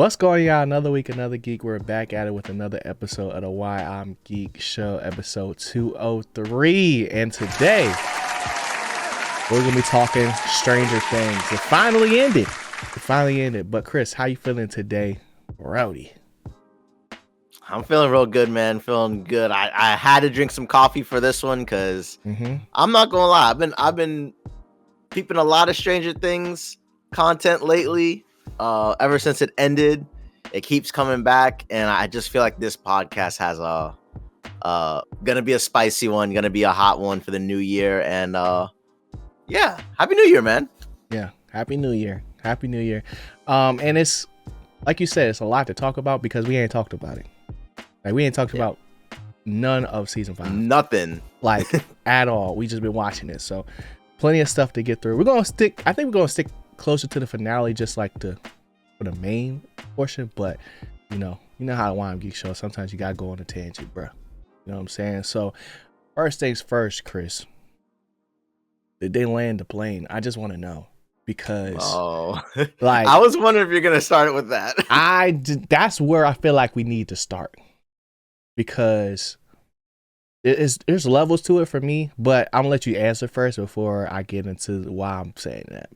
What's going on? Another week, another geek. We're back at it with another episode of the Why I'm Geek Show, episode 203. And today, we're going to be talking Stranger Things. It finally ended. But Chris, how you feeling today, Brody? I'm feeling real good, man. Feeling good. I had to drink some coffee for this one because I'm not gonna lie. I've been peeping a lot of Stranger Things content lately. Ever since it ended, it keeps coming back, and I just feel like this podcast has gonna be a spicy one, gonna be a hot one for the new year. And yeah, happy New Year, man. Yeah, happy New Year. And it's like you said, it's a lot to talk about because we ain't talked about it. Like we ain't talked about none of season 5. Nothing. Like at all. We just been watching it. So plenty of stuff to get through. I think we're gonna stick closer to the finale, just like for the main portion. But you know how the Why I'm Geek Show. Sometimes you gotta go on a tangent, bro. You know what I'm saying? So first things first, Chris. Did they land the plane? I just want to know. Because like I was wondering if you're gonna start it with that. That's where I feel like we need to start. Because there's levels to it for me, but I'm gonna let you answer first before I get into why I'm saying that.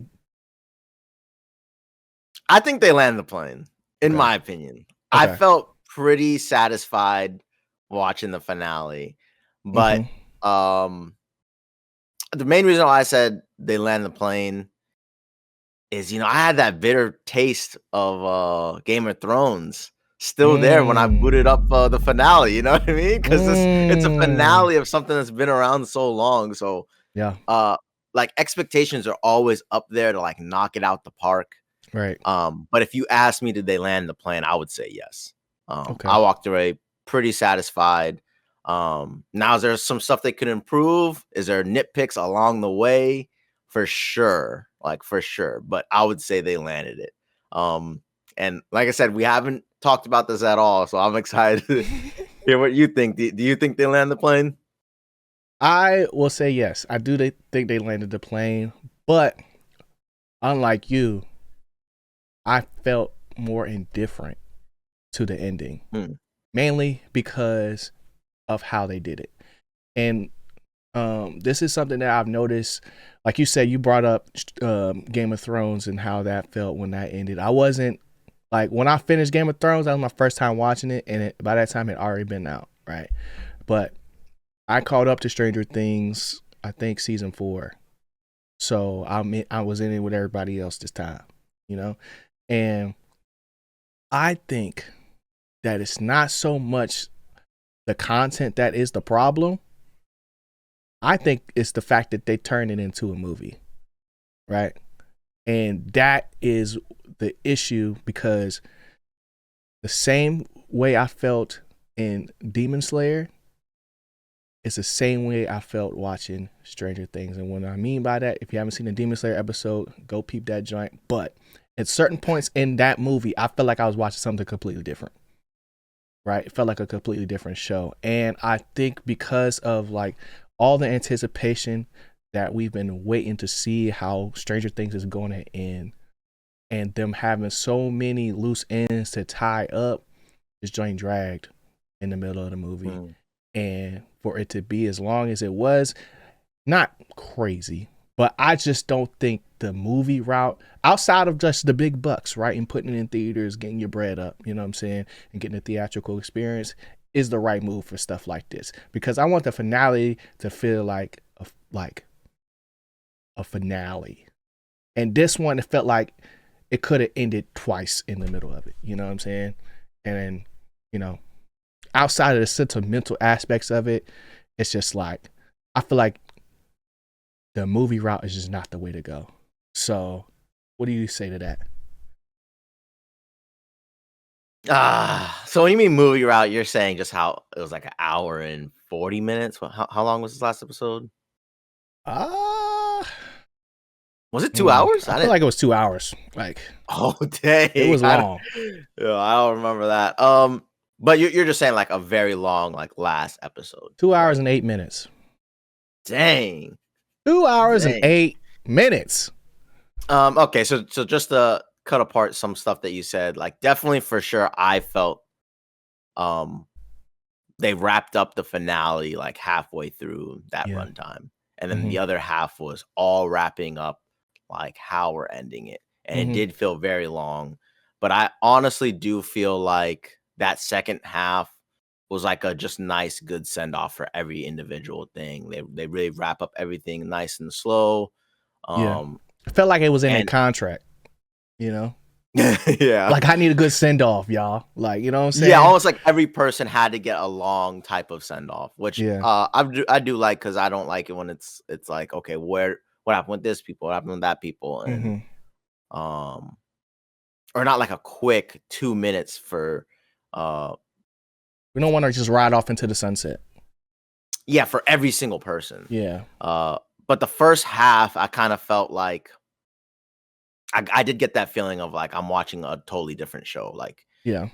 I think they landed the plane, in my opinion. Okay. I felt pretty satisfied watching the finale, but the main reason why I said they landed the plane is, I had that bitter taste of Game of Thrones still there when I booted up the finale, you know what I mean? Because it's a finale of something that's been around so long. So yeah, like expectations are always up there to like knock it out the park. Right. But if you ask me, did they land the plane? I would say yes. I walked away pretty satisfied. Now, is there some stuff they could improve? Is there nitpicks along the way? For sure. But I would say they landed it. And like I said, we haven't talked about this at all, so I'm excited to hear what you think. Do you think they landed the plane? I will say yes. I do think they landed the plane, but unlike you, I felt more indifferent to the ending, mainly because of how they did it. And this is something that I've noticed. Like you said, you brought up Game of Thrones and how that felt when that ended. I wasn't like, when I finished Game of Thrones, that was my first time watching it, and by that time it had already been out, right? But I caught up to Stranger Things, I think season 4. So I was in it with everybody else this time, and I think that it's not so much the content that is the problem. I think it's the fact that they turned it into a movie, right? And that is the issue, because the same way I felt in Demon Slayer, it's the same way I felt watching Stranger Things. And what I mean by that, if you haven't seen the Demon Slayer episode, go peep that joint. But at certain points in that movie, I felt like I was watching something completely different, right? It felt like a completely different show. And I think because of like all the anticipation that we've been waiting to see how Stranger Things is going to end, and them having so many loose ends to tie up, this joint dragged in the middle of the movie. And for it to be as long as it was, not crazy, but I just don't think the movie route, outside of just the big bucks, right, and putting it in theaters, getting your bread up, you know what I'm saying, and getting a theatrical experience, is the right move for stuff like this. Because I want the finale to feel like a finale. And this one, it felt like it could have ended twice in the middle of it. You know what I'm saying? And then, outside of the sentimental aspects of it, it's just like, I feel like the movie route is just not the way to go. So what do you say to that? So when you mean movie route, you're saying just how it was like an hour and 40 minutes? How long was this last episode? Was it 2 hours? I feel like it was 2 hours. Like, oh dang, it was long. I don't remember that. But you're just saying like a very long, like last episode. 2 hours and 8 minutes. Dang. 2 hours and 8 minutes. Okay, so just to cut apart some stuff that you said. Like, definitely for sure, I felt they wrapped up the finale like halfway through that Yeah. runtime, and then the other half was all wrapping up like how we're ending it, and it did feel very long. But I honestly do feel like that second half was like a just nice, good send off for every individual thing. They really wrap up everything nice and slow. Yeah. It felt like it was in a and contract, you know? yeah, Like, I need a good send off, y'all. Like, you know what I'm saying? yeah, almost like every person had to get a long type of send off, which Yeah. I do like, because I don't like it when it's like, okay, what happened with this people, what happened with that people, and or not like a quick 2 minutes for We don't want to just ride off into the sunset. yeah, for every single person. Yeah. But the first half, I kind of felt like I did get that feeling of like I'm watching a totally different show. Like, Yeah.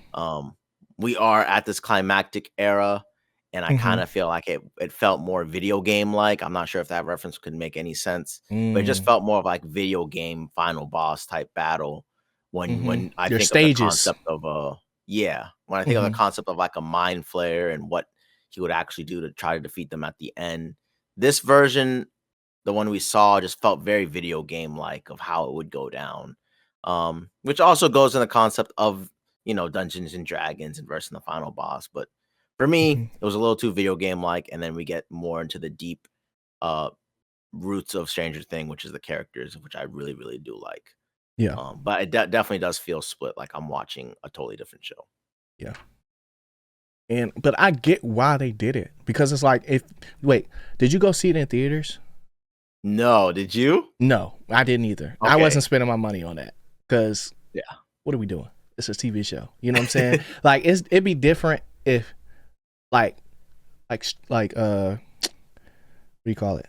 we are at this climactic era, and I kind of feel like it felt more video game like. I'm not sure if that reference could make any sense, but it just felt more of like video game final boss type battle when I Your think of the stages. concept of when I think of the concept of like a mind flayer and what he would actually do to try to defeat them at the end. This version, the one we saw, just felt very video game like of how it would go down, which also goes in the concept of, you know, Dungeons and Dragons and versus the final boss. But for me, it was a little too video game like, and then we get more into the deep roots of Stranger Thing, which is the characters, which I really, really do like. Yeah. But it definitely does feel split, like I'm watching a totally different show. Yeah. But I get why they did it, because it's like, did you go see it in theaters? No, did you? No, I didn't either. Okay. I wasn't spending my money on that, because yeah, what are we doing? It's a TV show. You know what I'm saying? Like, it'd be different if like what do you call it?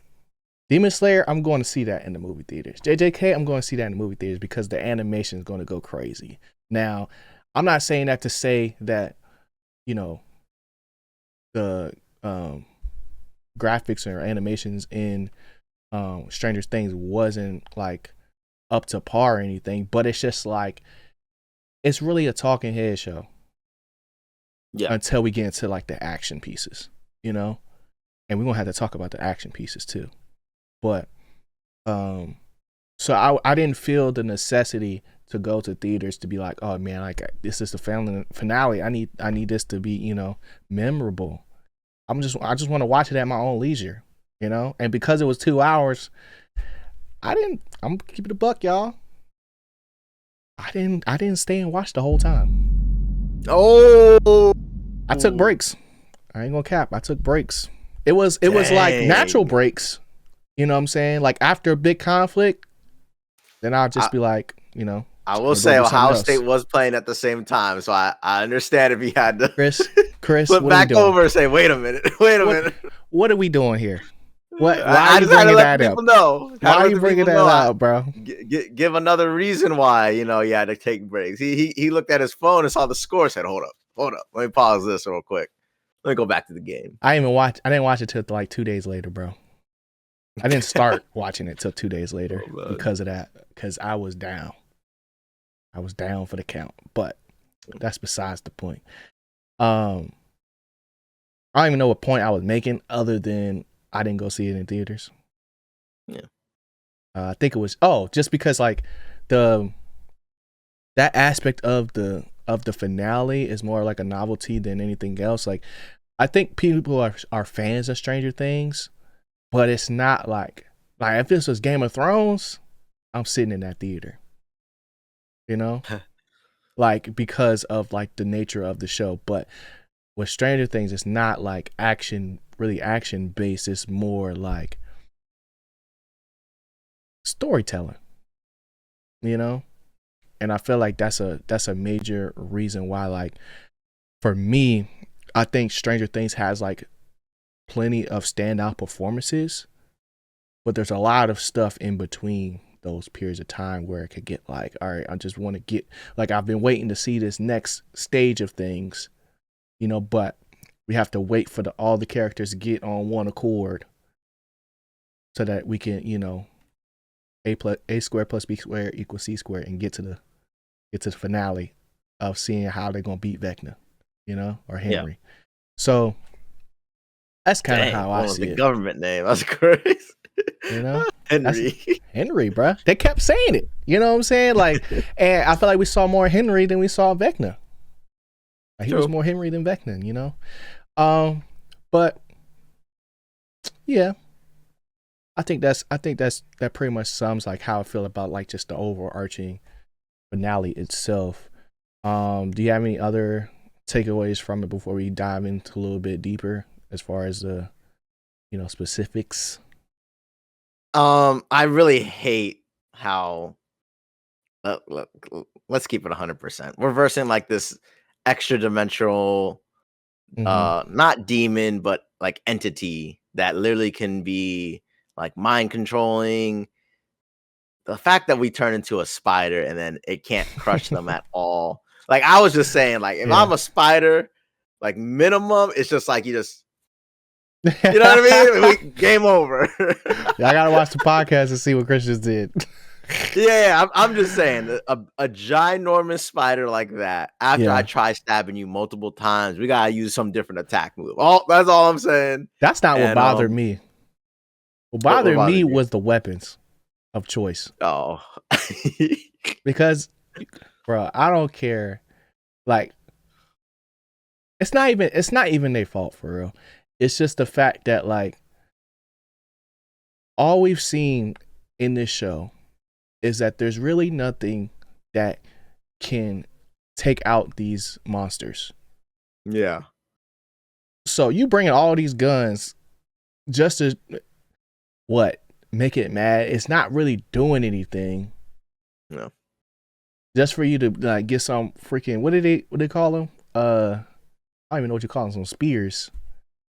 Demon Slayer, I'm going to see that in the movie theaters. JJK, I'm going to see that in the movie theaters because the animation is going to go crazy. Now, I'm not saying that to say that, you know, the graphics or animations in Stranger Things wasn't like up to par or anything, but it's just like, it's really a talking head show. Yeah. Until we get into like the action pieces, you know? And we're gonna have to talk about the action pieces too. But so I didn't feel the necessity to go to theaters to be like, oh man, like this is the finale. I need this to be, you know, memorable. I just want to watch it at my own leisure, you know? And because it was 2 hours, I'm keeping it a buck, y'all. I didn't stay and watch the whole time. Oh, I took breaks. I ain't gonna cap. I took breaks. It was like natural breaks. You know what I'm saying? Like after a big conflict, then I'll just be like, you know. I will say Ohio State was playing at the same time, so I understand if he had to Chris flip back over and say, wait a minute. What are we doing here? Why are you bringing that up? Why are you bringing that up, bro? Give another reason why, you know, you had to take breaks. He looked at his phone and saw the score, said, hold up. Let me pause this real quick. Let me go back to the game. I didn't watch it till like 2 days later, bro. I didn't start watching it till 2 days later because of that. Because I was down. I was down for the count. But that's besides the point. I don't even know what point I was making other than I didn't go see it in theaters. Yeah. I think it was just because like that aspect of the finale is more like a novelty than anything else. Like I think people are fans of Stranger Things, but it's not like if this was Game of Thrones, I'm sitting in that theater. You know? Like because of like the nature of the show. But with Stranger Things, it's not like really action based. It's more like storytelling. You know? And I feel like that's a major reason why, like, for me, I think Stranger Things has like plenty of standout performances, but there's a lot of stuff in between those periods of time where it could get like, all right, I just want to get, like, I've been waiting to see this next stage of things, you know, but we have to wait for all the characters to get on one accord so that we can, you know, a squared plus b squared equals c squared and get to get to the finale of seeing how they're gonna beat Vecna, or Yeah. Henry. So that's kind of Dang, how I going with see the it. government name. That's crazy. Henry. Henry. Henry, bruh. They kept saying it. You know what I'm saying? Like, and I feel like we saw more Henry than we saw Vecna. Like, he was more Henry than Vecna, But yeah, I think that pretty much sums like how I feel about like just the overarching finale itself. Do you have any other takeaways from it before we dive into a little bit deeper as far as the specifics? I really hate how let's keep it 100%. We're versing like this extra dimensional not demon but like entity that literally can be like mind controlling. The fact that we turn into a spider and then it can't crush them at all. Like I was just saying, like if I'm a spider, like minimum, it's just like you know what I mean? Game over. I gotta watch the podcast and see what Chris just did. Yeah, I'm just saying a ginormous spider like that. After I try stabbing you multiple times, we gotta use some different attack move. That's all I'm saying. That's not what bothered me. What bothered me was the weapons of choice. Oh, because, bro, I don't care. Like, it's not even their fault for real. It's just the fact that like all we've seen in this show is that there's really nothing that can take out these monsters. Yeah. So you bringing all these guns just to make it mad? It's not really doing anything. No. Just for you to like get some freaking what they call them? I don't even know what you call them. Some spears.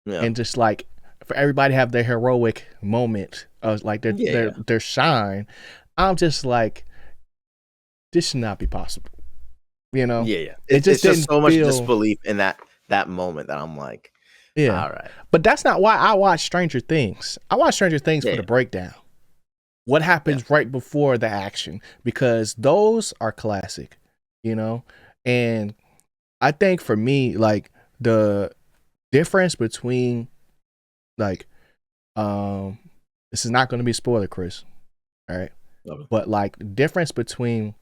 Yeah. And just like for everybody to have their heroic moment of like their shine. I'm just like, this should not be possible. Yeah. It's just so much disbelief in that moment that I'm like, yeah, all right. But that's not why I watch Stranger Things. I watch Stranger Things for the breakdown. What happens right before the action? Because those are classic, And I think for me, like the difference between like this is not going to be a spoiler, Chris. All right. But like the difference between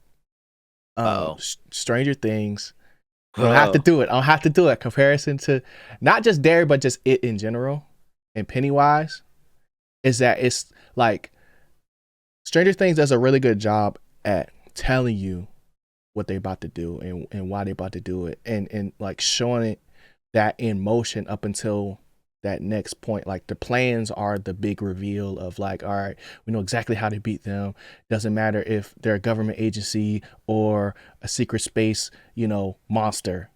Stranger Things, I don't have to do it. I don't have to do it. Comparison to not just Derry, but just it in general and Pennywise is that it's like Stranger Things does a really good job at telling you what they're about to do and why they're about to do it and like showing it that in motion up until that next point. Like the plans are the big reveal of like, all right, we know exactly how to beat them. Doesn't matter if they're a government agency or a secret space, monster.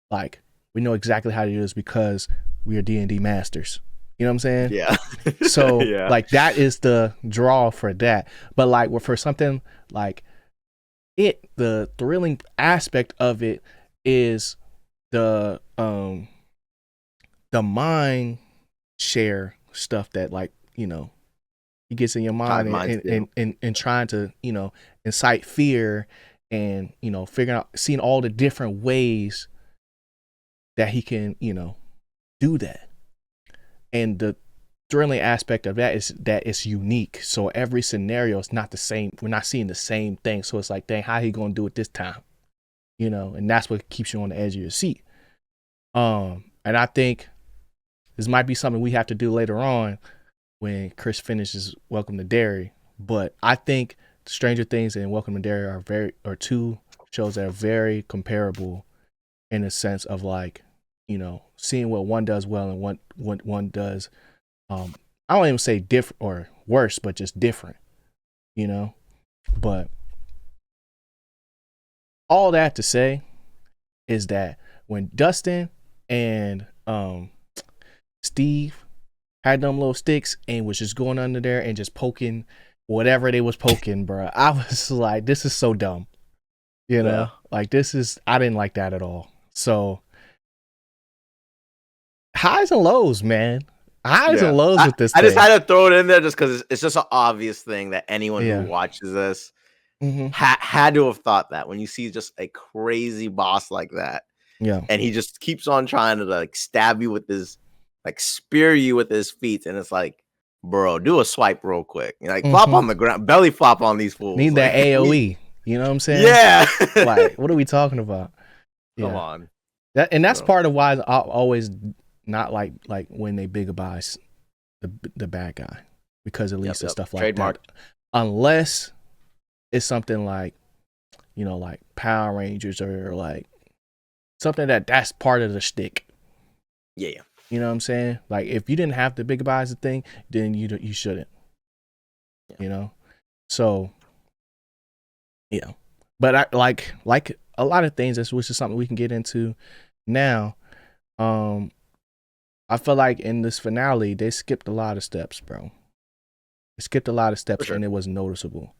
Like we know exactly how to do this because we are D&D masters. You know what I'm saying? Yeah. So like that is the draw for that. But like for something like the thrilling aspect of it is the mind share stuff that like it gets in your mind and trying to incite fear and figuring out seeing all the different ways that he can do that. And the thrilling aspect of that is that it's unique, so every scenario is not the same. We're not seeing the same thing, so it's like, dang, how he gonna do it this time? And that's what keeps you on the edge of your seat. And I think this might be something we have to do later on when Chris finishes Welcome to Derry. But I think Stranger Things and Welcome to Derry are two shows that are very comparable in the sense of like, seeing what one does well and what one does. I don't even say different or worse, but just different, But all that to say is that when Dustin and Steve had them little sticks and was just going under there and just poking whatever they was poking, bro, I was like, this is so dumb. Like I didn't like that at all. So highs and lows, man. Highs and lows with this thing. I just had to throw it in there just because it's just an obvious thing that anyone who watches this Had to have thought that when you see just a crazy boss like that, Yeah. and he just keeps on trying to like stab you with his, like spear you with his feet, and it's like, bro, do a swipe real quick, like flop on the ground, belly flop on these fools. Need that Like, AOE. You know what I'm saying? yeah. Like, what are we talking about? Come Yeah. on. That's Bro. part of why I always not like when they big buys the bad guy, because at least it's stuff like Trademark. that. Unless it's something like, you know, like Power Rangers or like something that's part of the shtick. Yeah. You know what I'm saying? Like if you didn't have the big buys thing, then you shouldn't. Yeah. You know? So yeah. But I like a lot of things, which is something we can get into now. I feel like in this finale they skipped a lot of steps, bro. They skipped a lot of steps, sure. and it was noticeable.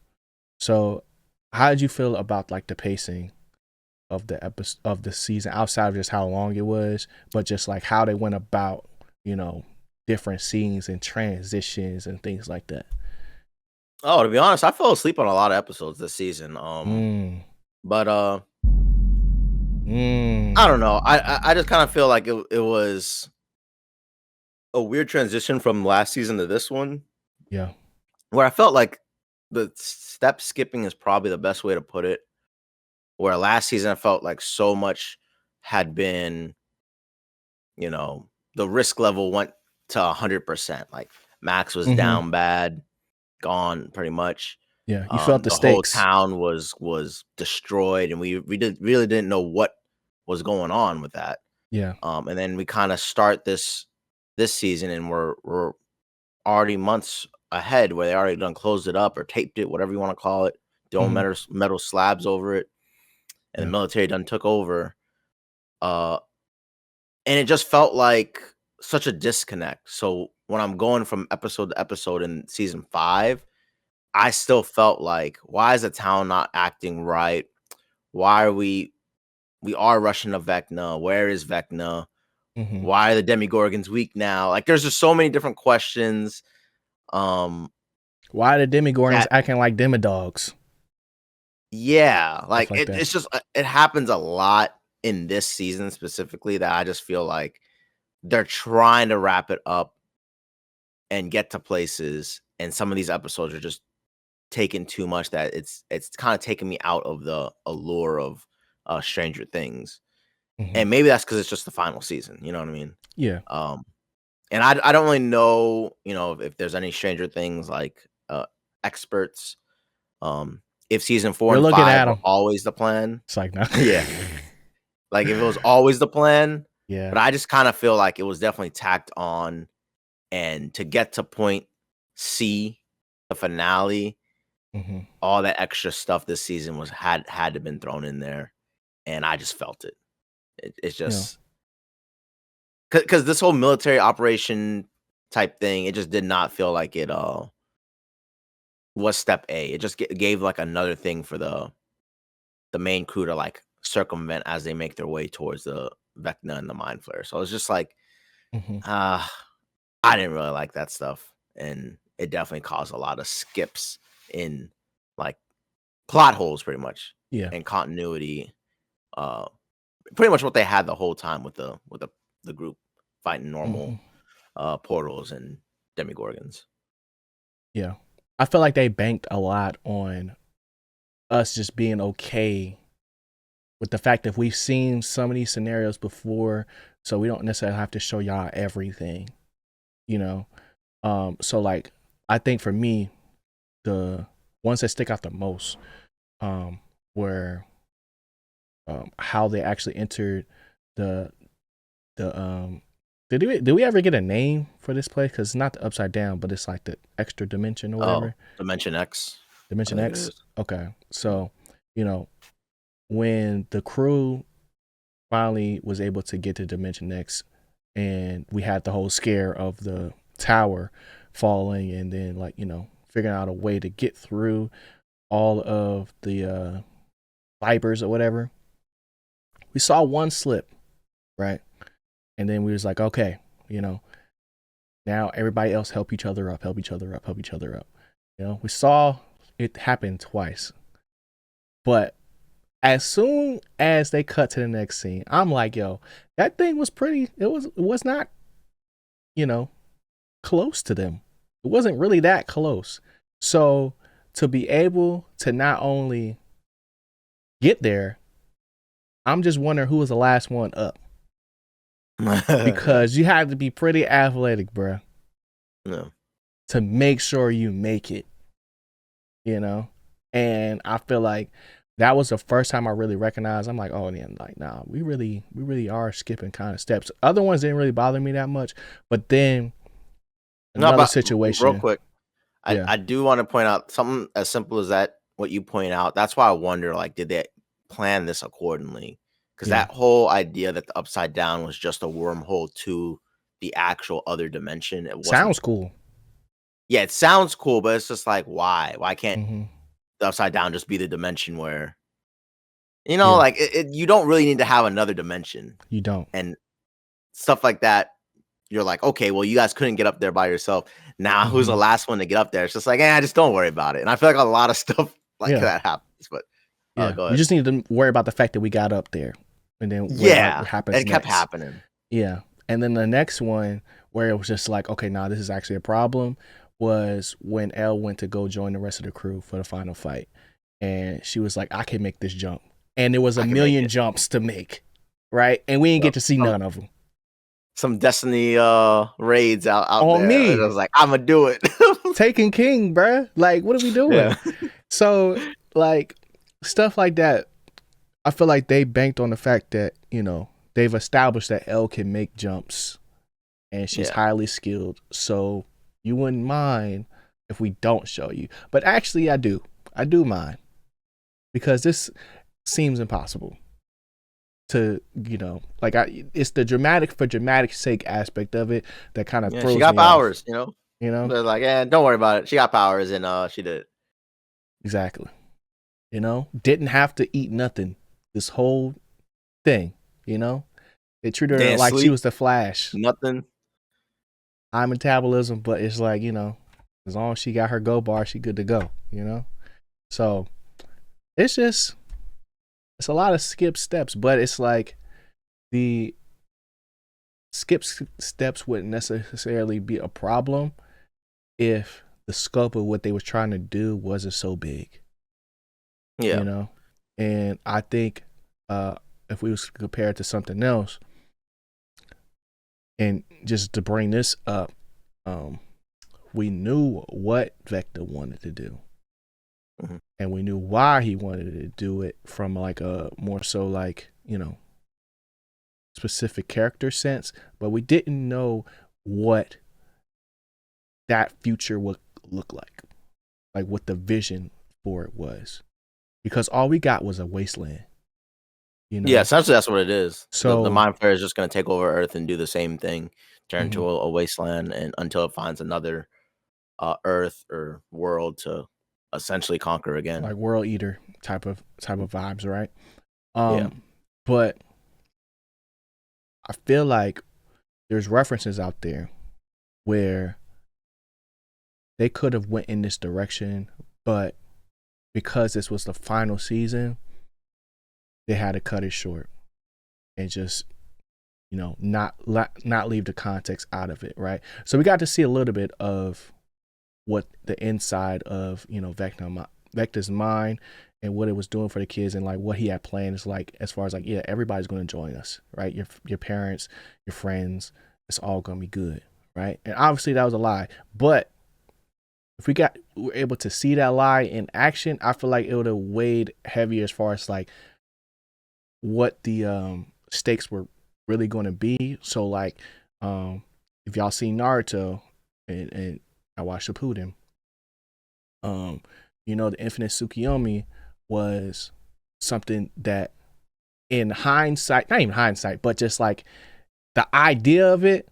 So how did you feel about like the pacing of the episode of the season, outside of just how long it was, but just like how they went about, you know, different scenes and transitions and things like that? Oh, to be honest, I fell asleep on a lot of episodes this season. But I don't know. I just kind of feel like it was a weird transition from last season to this one. Yeah. Where I felt like the step skipping is probably the best way to put it. Where last season I felt like so much had been, you know, the risk level went to 100%. Like Max was down bad, gone pretty much. Yeah. You felt the The whole stakes. town was destroyed, and we really didn't know what was going on with that. Yeah. And then we kind of start this season, and we're already months ahead, where they already done closed it up or taped it, whatever you want to call it, throwing metal slabs over it, and the military done took over. And it just felt like such a disconnect. So when I'm going from episode to episode in season 5, I still felt like, why is the town not acting right? Why are we are rushing to Vecna? Where is Vecna? Why are the Demigorgons weak now? Like, there's just so many different questions. Why are the Demigorgons acting like Demodogs? Yeah, like, like it's just it happens a lot in this season specifically, that I just feel like they're trying to wrap it up and get to places, and some of these episodes are just taking too much, that it's kind of taking me out of the allure of Stranger Things. And maybe that's because it's just the final season, you know what I mean? Yeah. And I don't really know, you know, if there's any Stranger Things like experts. If season 4 and 5 were always the plan. It's like, no. Yeah. Like if it was always the plan. Yeah. But I just kind of feel like it was definitely tacked on, and to get to point C, the finale, all that extra stuff this season had to been thrown in there, and I just felt it. It's just because this whole military operation type thing, it just did not feel like it was step A. It just gave like another thing for the main crew to like circumvent as they make their way towards the Vecna and the Mind Flayer. So it's just like, I didn't really like that stuff, and it definitely caused a lot of skips in like plot holes, pretty much. Yeah. And continuity. Pretty much what they had the whole time with the group fighting normal portals and demigorgons. Yeah. I feel like they banked a lot on us just being okay with the fact that we've seen some of these scenarios before, so we don't necessarily have to show y'all everything, you know? So like, I think for me, the ones that stick out the most were how they actually entered the did we ever get a name for this place? Because it's not the Upside Down, but it's like the extra dimension or whatever. Dimension X. Dimension X. Okay, so you know, when the crew finally was able to get to Dimension X, and we had the whole scare of the tower falling, and then like, you know, figuring out a way to get through all of the vipers or whatever. We saw one slip, right? And then we was like, okay, you know, now everybody else help each other up. You know, we saw it happen twice. But as soon as they cut to the next scene, I'm like, yo, that thing was pretty. It was not, you know, close to them. It wasn't really that close. So to be able to not only get there, I'm just wondering who was the last one up. Because you have to be pretty athletic, bro. No. To make sure you make it. You know? And I feel like that was the first time I really recognized. I'm like, oh, man, like, nah, we really are skipping kind of steps. Other ones didn't really bother me that much, but then another situation. Real quick, I do want to point out something as simple as that. What you point out, that's why I wonder, like, did they plan this accordingly? Because that whole idea that the Upside Down was just a wormhole to the actual other dimension, it wasn't. Sounds cool. Yeah, it sounds cool, but it's just like, why? Why can't the Upside Down just be the dimension where, like, you don't really need to have another dimension. You don't. And stuff like that, you're like, okay, well, you guys couldn't get up there by yourself. Now, who's the last one to get up there? It's just like, just don't worry about it. And I feel like a lot of stuff like that happens. But go ahead. You just need to worry about the fact that we got up there. And then what happens it kept happening. Yeah. And then the next one where it was just like, okay, now this is actually a problem, was when Elle went to go join the rest of the crew for the final fight. And she was like, I can make this jump. And there was a million jumps to make, right? And we didn't get to see none of them. Some Destiny raids out on there. Me. And I was like, I'm going to do it. Taking King, bruh. Like, what are we doing? Yeah. So, like, stuff like that, I feel like they banked on the fact that, they've established that Elle can make jumps and she's highly skilled. So you wouldn't mind if we don't show you. But actually, I do. I do mind. Because this seems impossible to, it's the dramatic for dramatic sake aspect of it that kind of throws she got me powers, off, They're like, don't worry about it. She got powers, and she did it. Exactly. Didn't have to eat nothing this whole thing, They treated her like she was the Flash. Nothing. High metabolism, but it's like, as long as she got her go bar, she good to go, So it's a lot of skip steps, but it's like the skip steps wouldn't necessarily be a problem if the scope of what they were trying to do wasn't so big. Yeah. And I think if we was to compare it to something else, and just to bring this up, we knew what Vector wanted to do. And we knew why he wanted to do it from like a more so like, specific character sense, but we didn't know what that future would look like what the vision for it was, because all we got was a wasteland. Yeah, essentially that's what it is. So the Mind Flayer is just going to take over Earth and do the same thing, turn into a wasteland, and until it finds another Earth or world to essentially conquer again, like World Eater type of vibes, right? But I feel like there's references out there where they could have went in this direction, but because this was the final season, they had to cut it short and just, not leave the context out of it, right? So we got to see a little bit of what the inside of, Vector's mind and what it was doing for the kids, and like what he had planned is like, as far as like, everybody's going to join us, right? Your parents, your friends, it's all going to be good, right? And obviously that was a lie, but if we were able to see that lie in action, I feel like it would have weighed heavier as far as like what the stakes were really going to be. So like, if y'all seen Naruto and I watched Shippuden, the Infinite Tsukiyomi was something that in hindsight, not even hindsight, but just like the idea of it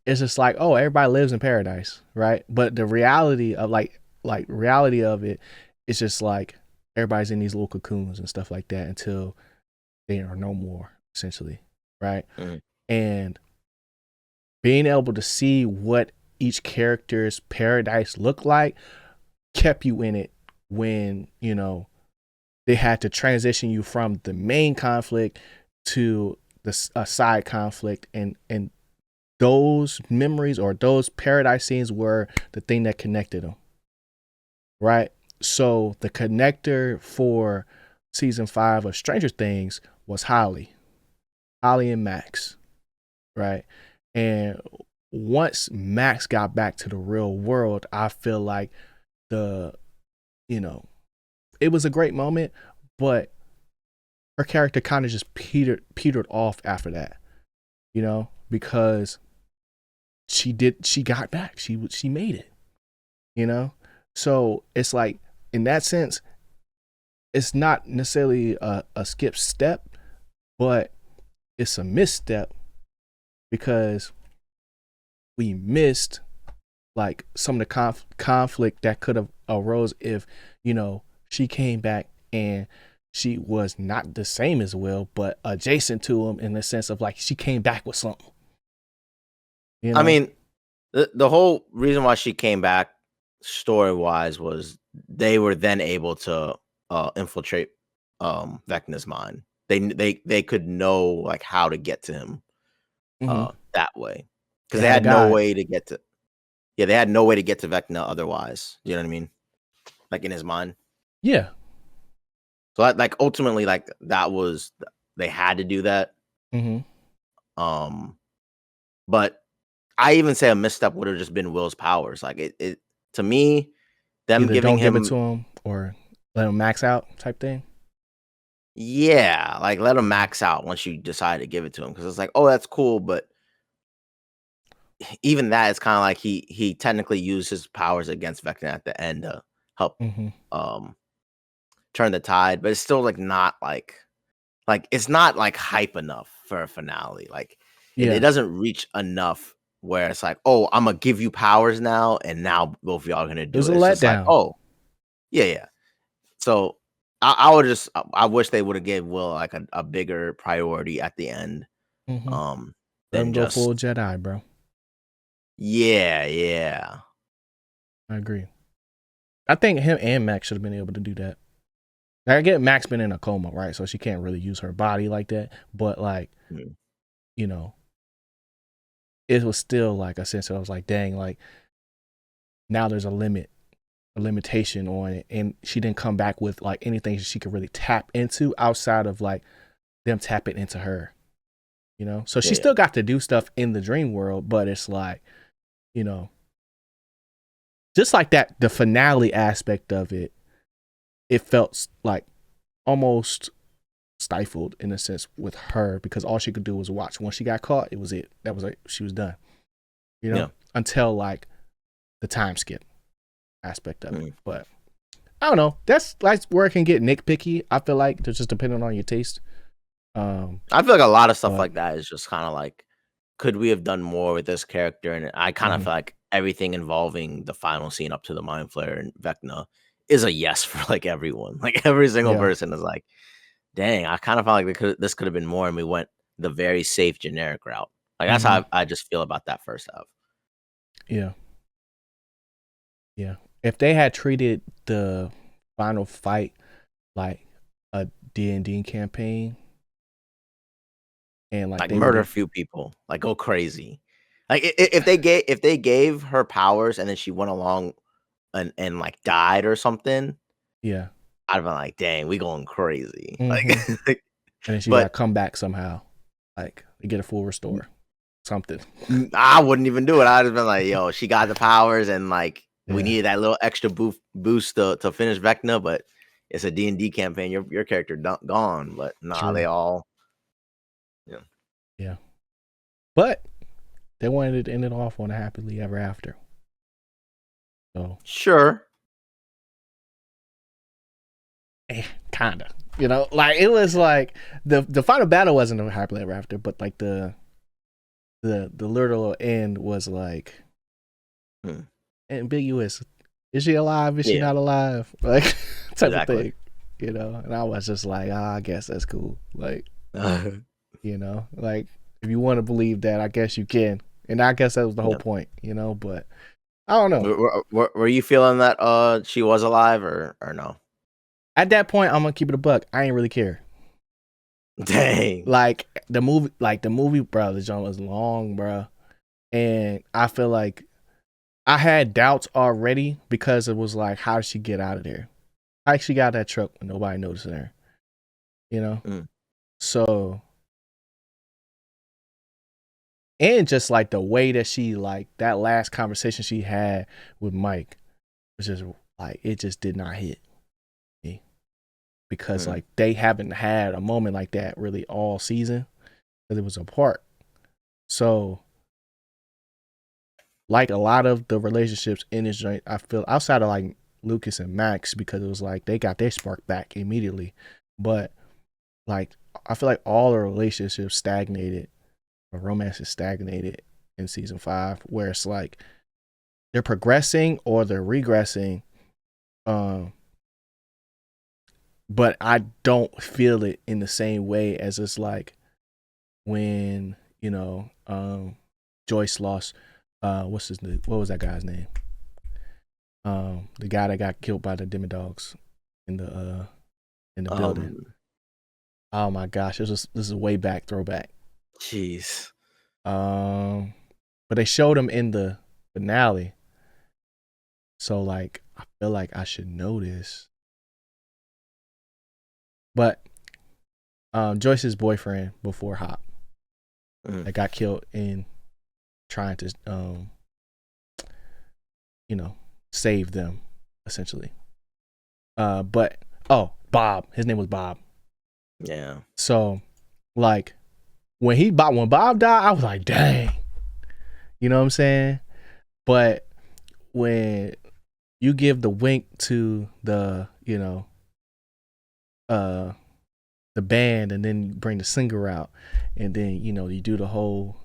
is just like, oh, everybody lives in paradise, right? But the reality of like reality of it is just like everybody's in these little cocoons and stuff like that until they are no more, essentially, right? And being able to see what each character's paradise looked like kept you in it when, they had to transition you from the main conflict to a side conflict, and those memories or those paradise scenes were the thing that connected them, right? So the connector for season 5 of Stranger Things was Holly and Max, right? And once Max got back to the real world, I feel like the, you know, it was a great moment, but her character kind of just petered off after that, you know, because she got back, she made it, you know. So it's like, in that sense, it's not necessarily a skip step, but it's a misstep because we missed like some of the conflict that could have arose if, you know, she came back and she was not the same as Will, but adjacent to him in the sense of like she came back with something. You know? I mean, the whole reason why she came back story wise was they were then able to infiltrate Vecna's mind. They could know like how to get to him that way, because they had no way to get to. Yeah, they had no way to get to Vecna otherwise. You know what I mean? Like in his mind. Yeah. So like ultimately, like that was, they had to do that. But I even say a misstep would have just been Will's powers. Like it to me, them either giving don't him, give it to him or let him max out type thing. Yeah, like let him max out once you decide to give it to him, because it's like, oh, that's cool, but even that is kind of like he technically used his powers against Vecna at the end to help turn the tide, but it's still like not like it's not like hype enough for a finale. Like it doesn't reach enough where it's like, oh, I'm gonna give you powers now, and now both of y'all are gonna do it. It was a It's just like, letdown. oh, yeah. So I wish they would have gave Will like a bigger priority at the end. Let him Than go just full Jedi, bro. Yeah. I agree. I think him and Max should have been able to do that. I get Max been in a coma, right? So she can't really use her body like that. But like, you know, it was still like a sense of, I was like, dang, like now there's a limitation on it. And she didn't come back with like anything she could really tap into outside of like them tapping into her, you know? So she still got to do stuff in the dream world, but it's like, you know, just like that, the finale aspect of it, it felt like almost stifled in a sense with her, because all she could do was watch. Once she got caught, it was it. That was like, she was done, you know, until like the time skip aspect of it. But I don't know. That's like where it can get nitpicky. I feel like it's just depending on your taste. I feel like a lot of stuff like that is just kind of like, could we have done more with this character? And I kind of feel like everything involving the final scene up to the Mind Flayer and Vecna is a yes for like everyone. Like every single person is like, dang, I kind of felt like this could have been more, and we went the very safe generic route. Like that's how I just feel about that first half. Yeah. If they had treated the final fight like a D&D campaign, and like they murder a few people, like go crazy. Like if they gave her powers and then she went along and like died or something, I'd have been like, dang, we going crazy. Like, and then she got to come back somehow, like get a full restore, something. I wouldn't even do it. I'd have been like, yo, she got the powers, and like we needed that little extra boost to finish Vecna, but it's a D&D campaign. Your character gone, but nah, they all. Yeah. But they wanted to end it off on a happily ever after. So sure. Kinda. You know, like it was like the final battle wasn't a happily ever after, but like the literal end was like ambiguous. Is she alive? Is she not alive? Like type of thing. You know? And I was just like, I guess that's cool. Like you know, like if you want to believe that, I guess you can. And I guess that was the whole point, you know, but I don't know. Were you feeling that she was alive or no? At that point, I'm gonna keep it a buck. I ain't really care. Dang. Like the movie, bro. The joint was long, bro, and I feel like I had doubts already because it was like, how did she get out of there? How did she got that truck when nobody noticing her? You know. So, and just like the way that she, like that last conversation she had with Mike was just like, it just did not hit me because like they haven't had a moment like that really all season because it was apart. So, like a lot of the relationships in this joint, I feel outside of like Lucas and Max, because it was like they got their spark back immediately, but like I feel like all the relationships stagnated, or romance is stagnated in season 5, where it's like they're progressing or they're regressing, but I don't feel it in the same way as it's like when Joyce lost what was that guy's name? The guy that got killed by the Demodogs in the building. Oh my gosh, this is a way back throwback. Jeez. But they showed him in the finale, so like I feel like I should know this. But Joyce's boyfriend before Hop that got killed in trying to save them essentially. But Bob, his name was Bob. Yeah. So like when Bob died, I was like, dang. You know what I'm saying? But when you give the wink to the the band, and then you bring the singer out, and then you do the whole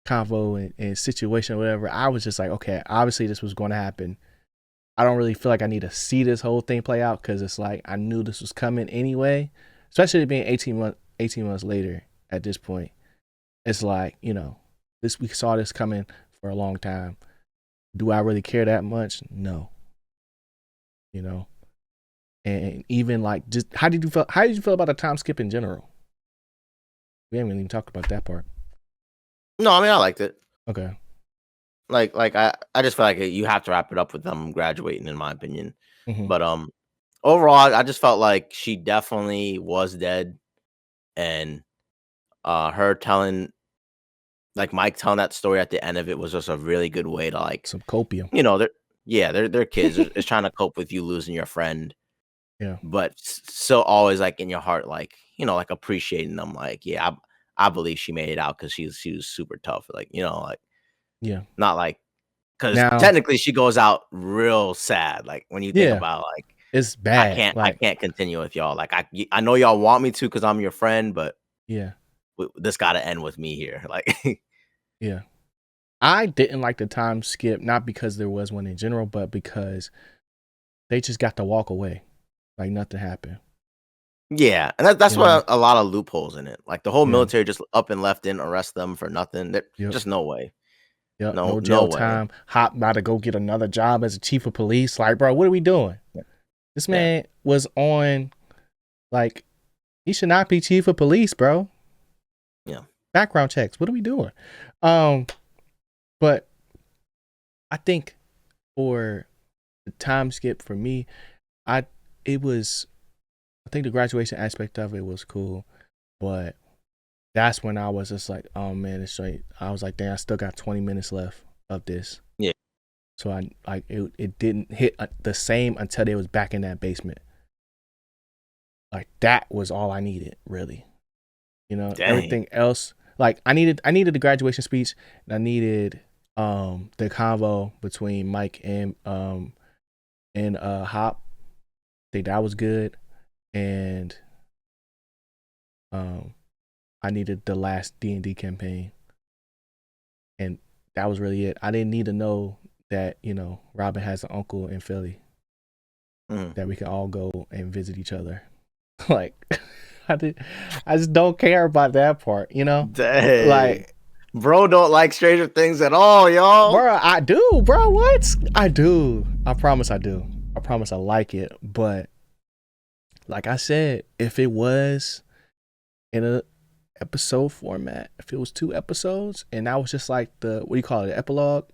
convo and situation or whatever, I was just like, okay, obviously this was going to happen. I don't really feel like I need to see this whole thing play out because it's like I knew this was coming anyway, especially being 18 months later at this point. It's like, we saw this coming for a long time. Do I really care that much? No. And even like, just how did you feel about the time skip in general? We haven't even talked about that part. No, I mean, I liked it. Okay. Like I just feel like you have to wrap it up with them graduating, in my opinion. Mm-hmm. But overall, I just felt like she definitely was dead, and her telling, like Mike telling that story at the end of it was just a really good way to like some copium. They're kids. It's trying to cope with you losing your friend. Yeah. But still always like in your heart, like, like appreciating them. Like, yeah, I believe she made it out because she was super tough. Like, like, yeah, not like, because technically she goes out real sad. Like when you think about like, it's bad. I can't continue with y'all. Like I know y'all want me to because I'm your friend, but yeah, this got to end with me here. Like, yeah. I didn't like the time skip, not because there was one in general, but because they just got to walk away. Like nothing happened. Yeah, and that's why a lot of loopholes in it. Like the whole military just up and left, didn't arrest them for nothing. Just no way. Yep, no jail time. Hop about to go get another job as a chief of police. Like, bro, what are we doing? Yeah. This man was on, like, he should not be chief of police, bro. Yeah. Background checks. What are we doing? But I think for the time skip for me, I think the graduation aspect of it was cool, but that's when I was just like, oh man, it's straight. I was like, damn, I still got 20 minutes left of this. Yeah. So it didn't hit the same until they was back in that basement. Like that was all I needed, really. Everything else, like I needed the graduation speech, and I needed the convo between Mike and Hop. I think that was good. And I needed the last D&D campaign, and that was really it. I didn't need to know that Robin has an uncle in Philly that we can all go and visit each other. Like I just don't care about that part, Dang. Like, bro don't like Stranger Things at all, y'all. Bro, I do, bro. What? I do. I promise I do. I promise I like it, but like I said, if it was in a episode format, if it was 2 episodes and that was just like the what do you call it, the epilogue,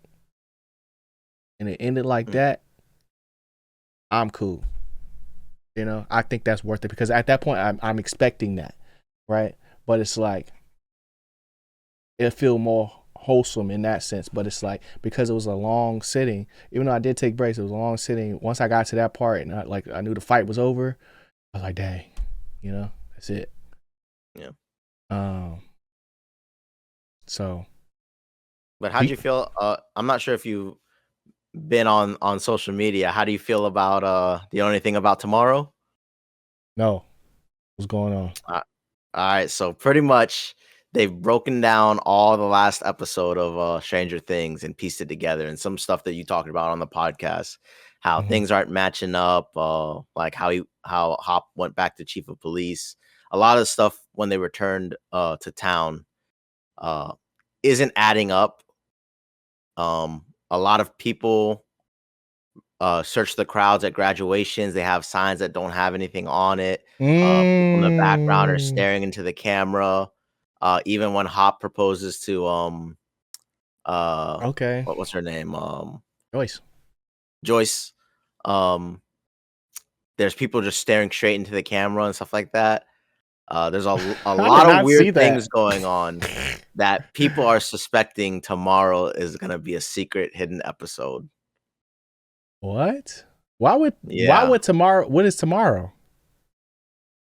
and it ended like that, I'm cool. You know, I think that's worth it because at that point I'm expecting that, right? But it's like it feel more wholesome in that sense. But it's like because it was a long sitting, even though I did take breaks, it was a long sitting. Once I got to that part and I knew the fight was over, I was like, dang, you know, that's it. Yeah. So. But how'd you feel? I'm not sure if you've been on social media. How do you feel about the only thing about tomorrow? No. What's going on? All right, so pretty much they've broken down all the last episode of Stranger Things and pieced it together, and some stuff that you talked about on the podcast, how things aren't matching up, like how Hop went back to chief of police. A lot of stuff when they returned to town uh, isn't adding up. A lot of people search the crowds at graduations. They have signs that don't have anything on it. People in the background are staring into the camera. Even when Hop proposes to Okay. what's her name? Joyce. Joyce. There's people just staring straight into the camera and stuff like that. There's a I did lot of not see weird that. things going on that people are suspecting tomorrow is gonna be a secret hidden episode. What? Why would Yeah. tomorrow? What is tomorrow?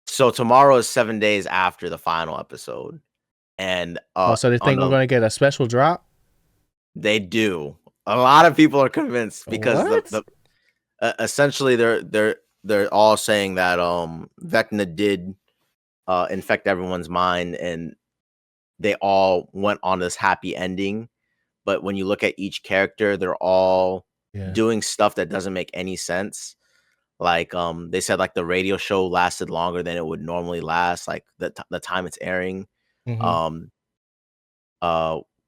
So tomorrow is 7 days after the final episode, and Oh, so they on think we're gonna get a special drop? they do. A lot of people are convinced because What? essentially they're all saying that Vecna did infect everyone's mind, and they all went on this happy ending. But when you look at each character, they're all Yeah. doing stuff that doesn't make any sense. Like they said, like the radio show lasted longer than it would normally last, like the time it's airing. Um,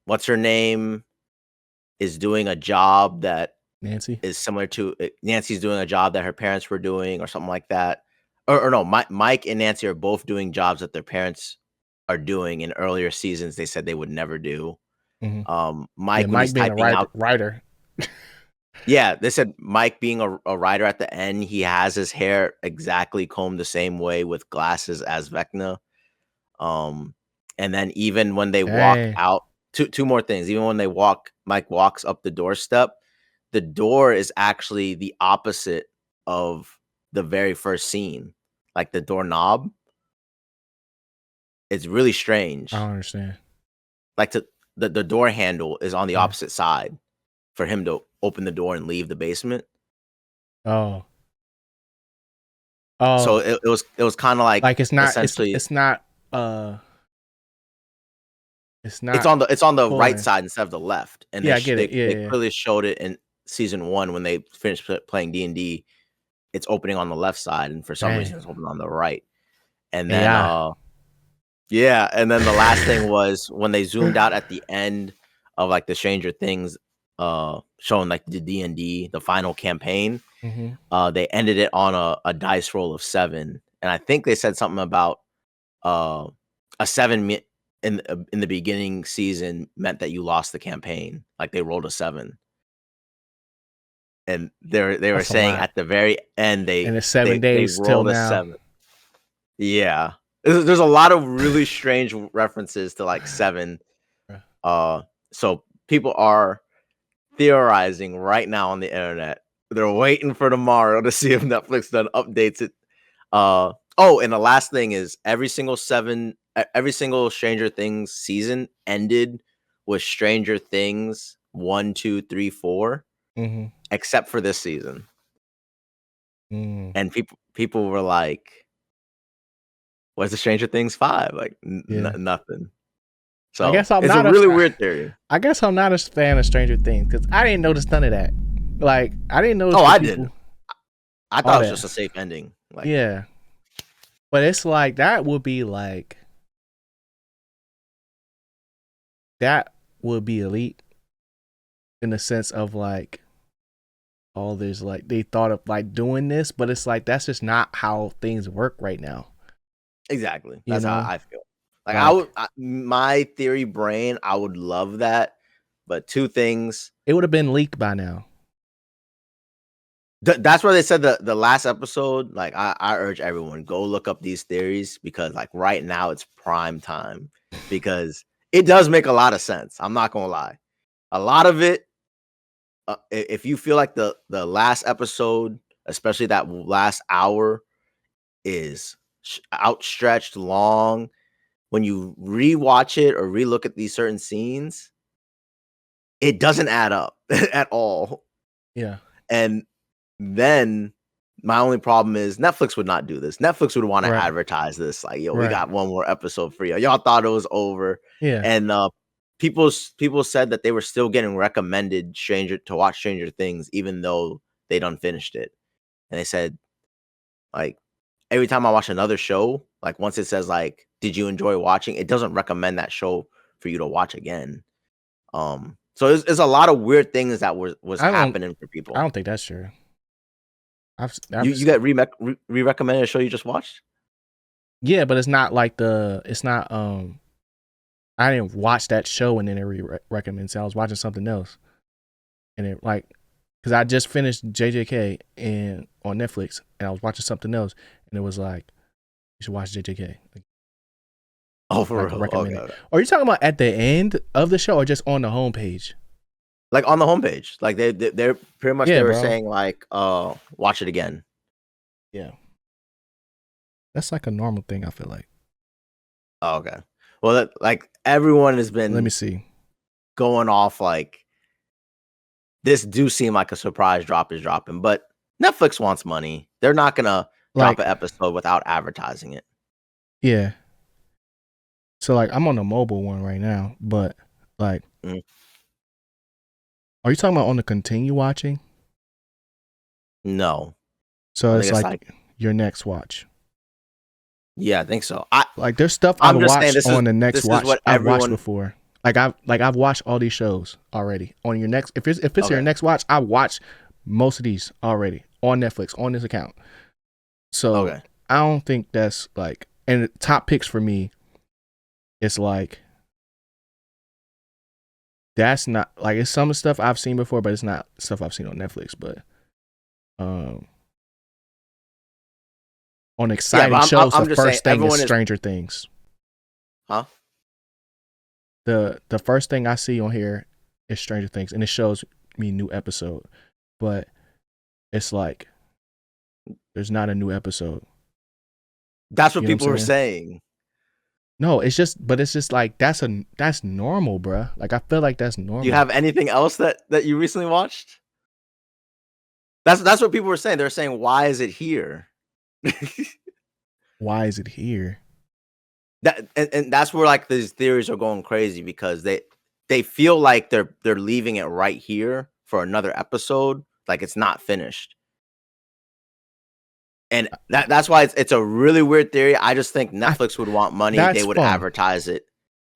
what's her name is doing a job that Nancy. is similar to Nancy's doing a job that her parents were doing, or something like that. Or no, Mike and Nancy are both doing jobs that their parents are doing in earlier seasons. They said they would never do. Yeah, Mike, when Mike he's being a typing out, writer. yeah, they said Mike being a writer at the end, he has his hair exactly combed the same way with glasses as Vecna. And then even when they walk Dang. out, two more things. Even when Mike walks up the doorstep, the door is actually the opposite of the very first scene, like the doorknob. It's really strange. I don't understand. Like the door handle is on the Yeah. opposite side for him to open the door and leave the basement. Oh. So Oh. it was kind of like Like it's not. essentially It's not. It's it's not on the right pulling. side instead of the left, and Yeah, I get it. they Yeah. clearly showed it in season 1 when they finished playing D&D. It's opening on the left side, and for some Dang. reason it's opening on the right. And then AI. yeah, and then the last thing was when they zoomed out at the end of like the Stranger Things showing like the D&D, the final campaign. They ended it on a dice roll of 7, and I think they said something about a 7 in the beginning season meant that you lost the campaign. Like they rolled a 7. And they were That's a saying lot. at the very end And it's 7 they days till rolled a now. 7. Yeah. There's a lot of really strange references to like 7. So people are theorizing right now on the internet. They're waiting for tomorrow to see if Netflix then updates it. And the last thing is every single Stranger Things season ended with Stranger Things 1, 2, 3, 4, except for this season. And people were like, "Where's the Stranger Things 5?" Like Yeah. nothing. I So guess I'm it's a not really weird theory. I guess I'm not a fan of Stranger Things because I didn't notice none of that. Like I didn't notice Oh, the I people. didn't. I All thought it was that. just a safe ending. Like, Yeah, but it's like that would be elite in the sense of like all this, like they thought of like doing this, but it's like that's just not how things work right now. Exactly. You That's how know, I feel. Like like my theory brain, I would love that, but two things. it would have been leaked by now. That's where they said the last episode. Like I urge everyone go look up these theories because like right now it's prime time because it does make a lot of sense. I'm not gonna lie. A lot of it, if you feel like the last episode, especially that last hour, is outstretched long, when you rewatch it or relook at these certain scenes, it doesn't add up at all. Yeah. And then my only problem is Netflix would not do this. Netflix would want to Right. advertise this like, yo, we Right. got one more episode for you. Y'all thought it was over. Yeah. And people said that they were still getting recommended to watch Stranger Things even though they'd unfinished it. And they said like every time I watch another show, like once it says like, did you enjoy watching? It doesn't recommend that show for you to watch again. So there's a lot of weird things that was I happening for I people. don't think that's true. You get re-recommended a show you just watched? Yeah, but it's not like it's not I didn't watch that show and then it recommended. I was watching something else. And it like because I just finished JJK on Netflix and I was watching something else and it was like you should watch JJK. Like, Oh, for like real? recommended. Okay. Are you talking about at the end of the show or just on the homepage? Like on the homepage. Like they're pretty much they were bro. saying like watch it again. Yeah. That's like a normal thing, I feel like. Oh, okay. Well, like everyone has Let me been see. going off like this do seem like a surprise drop is dropping, but Netflix wants money. They're not gonna drop Like an episode without advertising it. yeah. So like I'm on the mobile one right now, but like are you talking about on the continue watching? No. So it's like your next watch. Yeah, I think so. Like there's stuff I'm I've just watched saying on the next watch what I've watched everyone before. Like I've watched all these shows already. On your next if it's your Okay. next watch, I watched most of these already on Netflix on this account. So Okay. I don't think that's like and the top picks for me. It's like that's not like it's some stuff I've seen before, but it's not stuff I've seen on Netflix. But on exciting shows, I'm the just saying first thing is everyone is Stranger Things. Huh? The first thing I see on here is Stranger Things, and it shows me new episode, but it's like there's not a new episode. That's what people were saying. No, it's just like that's normal, bruh. Like I feel like that's normal. Do you have anything else that you recently watched? That's what people were saying. They're saying, why is it here? Why is it here? And that's where like these theories are going crazy because they feel like they're leaving it right here for another episode, like it's not finished. And that's why it's a really weird theory. I just think Netflix would want money. They would advertise it.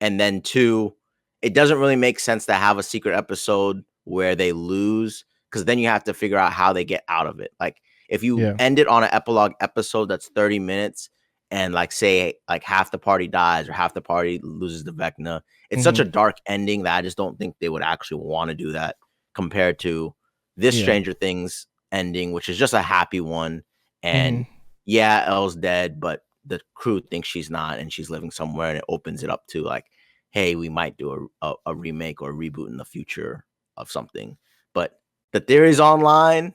And then two, it doesn't really make sense to have a secret episode where they lose because then you have to figure out how they get out of it. Like if you end it on an epilogue episode that's 30 minutes and like say like half the party dies or half the party loses the Vecna, it's such a dark ending that I just don't think they would actually want to do that compared to this Stranger Things ending, which is just a happy one. And yeah, Elle's dead, but the crew thinks she's not and she's living somewhere, and it opens it up to like, hey, we might do a remake or a reboot in the future of something. But the theories online,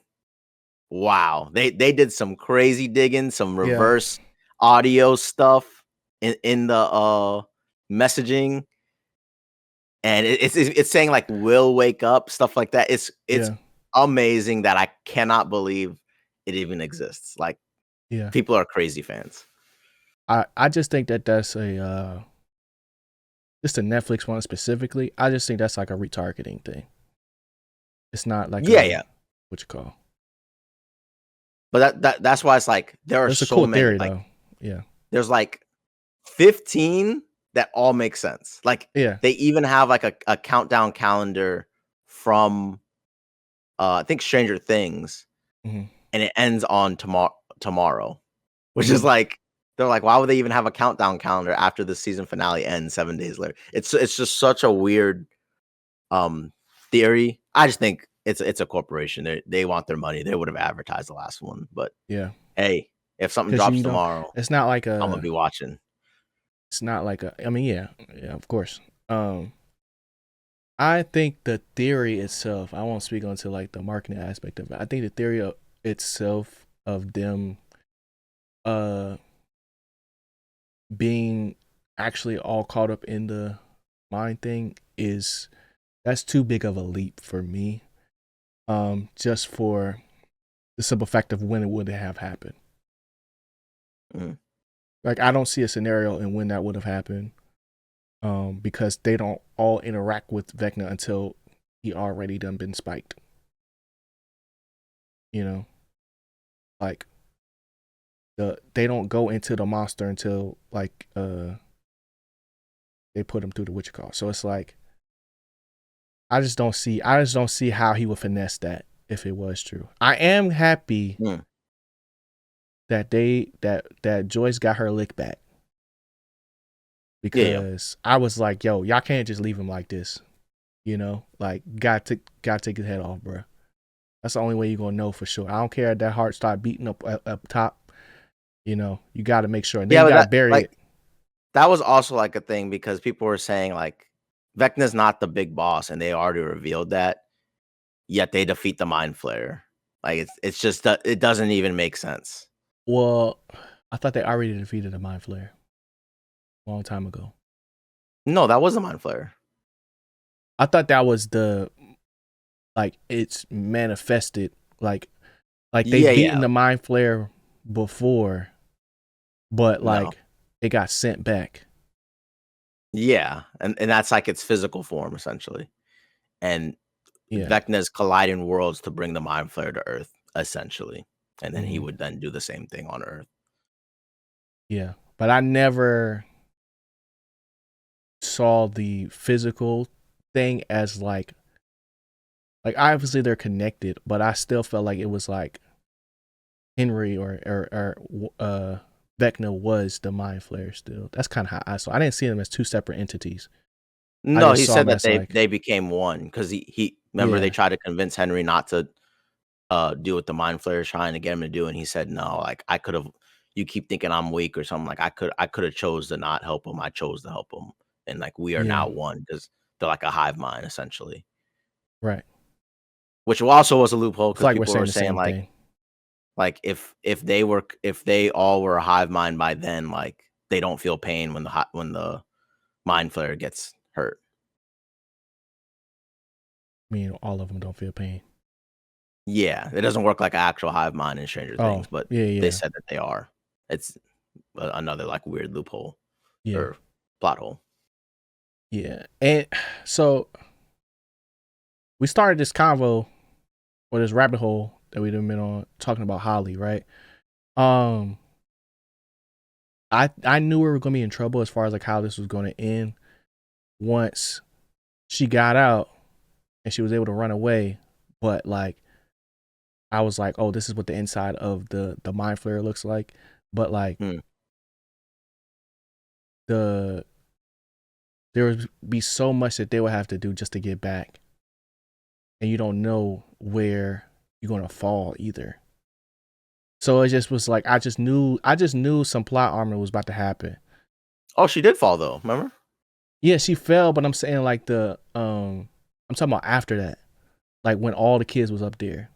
wow, they did some crazy digging, some reverse audio stuff in the messaging, and it's saying like will wake up, stuff like that. It's amazing that I cannot believe it even exists. Like people are crazy fans. I just think that's a just a Netflix one specifically. I just think that's like a retargeting thing. It's not like what you call. But that's why it's like there are so many theory, like though. Yeah. There's like 15 that all make sense. Like they even have like a countdown calendar from I think Stranger Things, Mm-hmm. and it ends on tomorrow, which Mm-hmm. is like they're like, why would they even have a countdown calendar after the season finale ends 7 days later? It's just such a weird theory. I just think it's a corporation. They want their money. They would have advertised the last one, but Yeah, hey, if something because drops tomorrow, it's not like I'm gonna be watching. it's not like a. I mean, yeah, of course. I think the theory itself. I won't speak onto like the marketing aspect of it. I think the theory of itself of them, uh, being actually all caught up in the mind thing that's too big of a leap for me. Just for the simple fact of when it would have happened. Mm. Like I don't see a scenario in when that would have happened. Because they don't all interact with Vecna until he already done been spiked. You know, like they don't go into the monster until like they put him through the witch call. So it's like I just don't see how he would finesse that if it was true. I am happy that that Joyce got her lick back. Yeah. Because I was like, yo, y'all can't just leave him like this. You know, like gotta take his head off, bro. That's the only way you're gonna know for sure. I don't care if that heart start beating up top. You know, you got to make sure, and then Yeah, you but got to bury it. that was also like a thing because people were saying like Vecna's not the big boss, and they already revealed that. Yet they defeat the Mind Flayer. Like it's just it doesn't even make sense. Well, I thought they already defeated the Mind Flayer a long time ago. No, that was the Mind Flayer. I thought that was the like it's manifested like they beaten the Mind Flayer before, but No. like it got sent back. Yeah, and that's like its physical form essentially, and Yeah. Vecna's colliding worlds to bring the Mind Flayer to Earth essentially, and then he Mm-hmm. would then do the same thing on Earth. Yeah, but I never saw the physical thing as like obviously they're connected, but I still felt like it was like Henry or Vecna was the Mind Flayer still. That's kind of how I saw. I didn't see them as two separate entities. I No, just he saw said them that as like they became one because he remember they yeah, tried to convince Henry not to do what the Mind Flayer is trying to get him to do, and he said no. Like I could have. You keep thinking I'm weak or something. Like I could have chose to not help him. I chose to help him, and like we are yeah, now one because they're like a hive mind essentially. right. Which also was a loophole I feel because like we're people were saying the saying same thing. like if they all were a hive mind by then, like they don't feel pain when the Mind Flayer gets hurt. I mean, all of them don't feel pain. Yeah, it doesn't work like an actual hive mind in Stranger Oh Things, but yeah, they yeah, said that they are. It's another like weird loophole yeah, or plot hole. yeah. And so we started this convo or this rabbit hole that we've been on talking about Holly, right? Um, I knew we were gonna be in trouble as far as like how this was gonna end once she got out and she was able to run away. But like I was like, oh, this is what the inside of the Mind Flayer looks like. But like Hmm. there would be so much that they would have to do just to get back, and you don't know where you're gonna fall either. So it just was like I just knew some plot armor was about to happen. Oh, she did fall though. Remember? Yeah, she fell, but I'm saying like I'm talking about after that, like when all the kids was up there.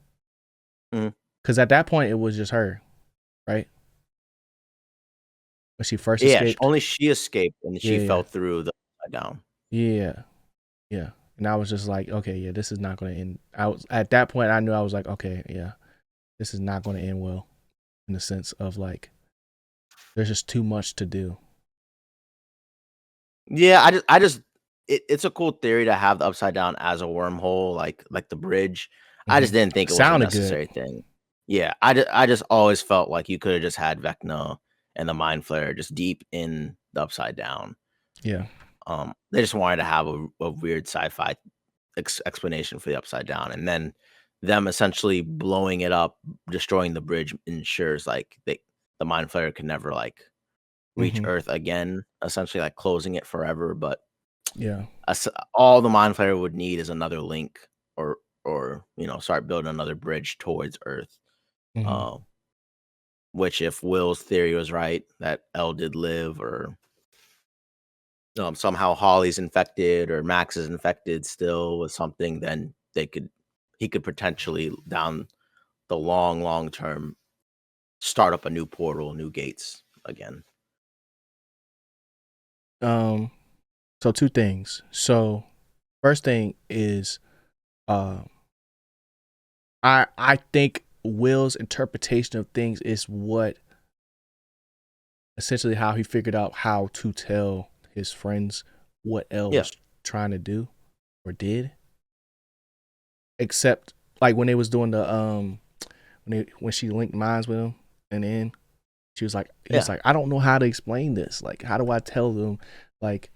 Because at that point it was just her, right? When she first Yeah, escaped. only she escaped and she Yeah, fell through the upside down. yeah, yeah. And I was just like, okay, yeah, this is not going to end. I was at that point, I knew I was like, okay, yeah, this is not going to end well, in the sense of like, there's just too much to do. Yeah, it's a cool theory to have the upside down as a wormhole, like the bridge. I just didn't think it was a Sounded good. necessary thing. Yeah, I just always felt like you could have just had Vecna and the Mind Flayer just deep in the upside down. Yeah. They just wanted to have a weird sci-fi explanation for the upside down, and then them essentially blowing it up, destroying the bridge ensures like the mind flayer can never like reach Earth again, essentially like closing it forever. But yeah, all the mind flayer would need is another link, or start building another bridge towards Earth. Which, if Will's theory was right, that Elle did live, or somehow Holly's infected or Max is infected still with something, then he could potentially down the long term start up a new portal, new gates again. So two things. So first thing is, I think Will's interpretation of things is what essentially how he figured out how to tell his friends what Elle was trying to do or did. Except like when they was doing the when she linked minds with him, and then she was like, he was like, I don't know how to explain this. Like, how do I tell them like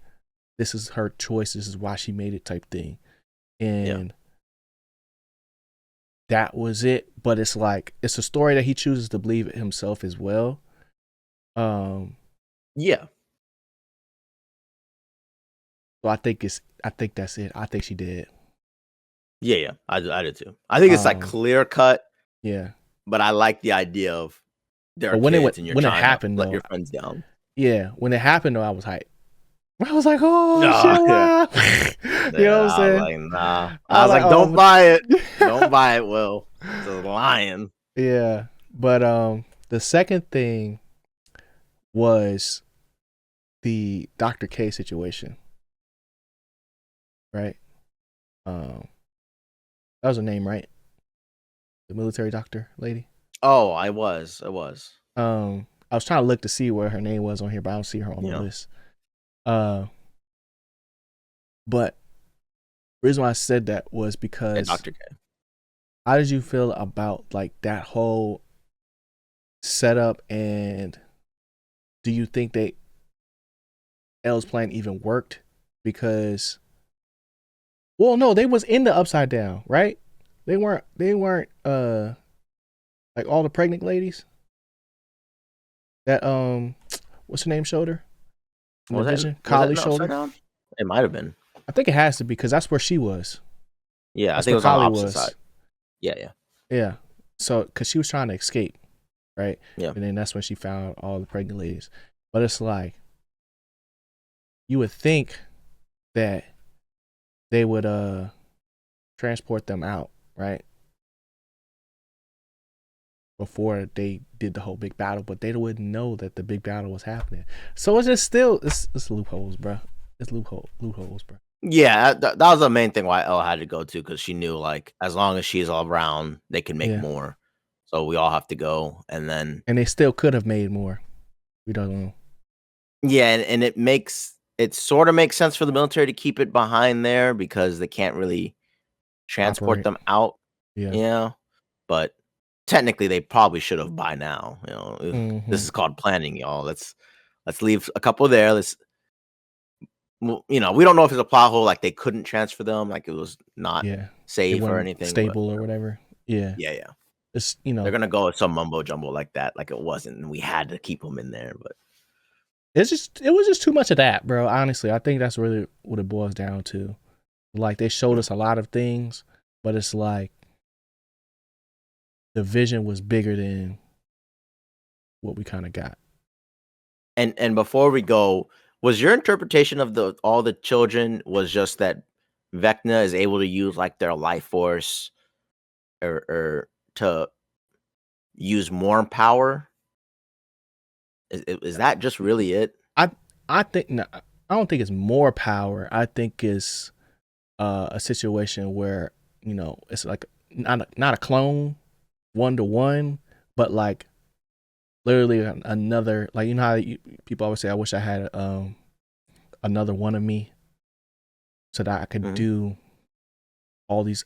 this is her choice, this is why she made it type thing. And that was it. But it's like, it's a story that he chooses to believe it himself as well. So I think that's it. I think she did. I did too. I think it's like clear cut. Yeah. But I like the idea of when it happened, let your friends down. Yeah, when it happened though, I was hyped. I was like, oh shit, wow. You know what I'm saying? I was like, nah. I was like, don't buy it. Don't buy it, Will. It's a lion. Yeah. But the second thing was the Dr. K situation. Right? That was her name, right? The military doctor lady? Oh, I was. I was trying to look to see where her name was on here, but I don't see her on the list. But the reason why I said that was because Dr. K. How did you feel about like that whole setup, and do you think that Elle's plan even worked? Because, well, no, they was in the Upside Down, right? They weren't like all the pregnant ladies that what's her name showed her in the vision? Kali showed her. It might have been. I think it has to be, because that's where she was. Yeah, I think it was on the opposite side. Yeah. So, because she was trying to escape, right? Yeah. And then that's when she found all the pregnant ladies. But it's like, you would think that they would transport them out, right? Before they did the whole big battle, but they wouldn't know that the big battle was happening. So it's just still, it's loopholes, bro. It's loopholes, bro. Yeah, that was the main thing why Elle had to go to, because she knew like as long as she's all around, they can make more. So we all have to go, and they still could have made more. We don't know. Yeah, and it sort of makes sense for the military to keep it behind there because they can't really transport them out. Yeah, but technically they probably should have by now. This is called planning, y'all. Let's leave a couple there. We don't know if it's a plot hole, like they couldn't transfer them, like it was not safe or anything, stable or whatever. Yeah. It's they're gonna go with some mumbo jumbo like that, like it wasn't, and we had to keep them in there. But it was just too much of that, bro. Honestly, I think that's really what it boils down to. Like, they showed us a lot of things, but it's like the vision was bigger than what we kind of got. And before we go, was your interpretation of all the children was just that Vecna is able to use like their life force or to use more power? Is that just really it? I think no, I don't think it's more power. I think it's a situation where it's like not a clone 1-to-1, but like literally another, like how people always say, I wish I had another one of me, so that I could do all these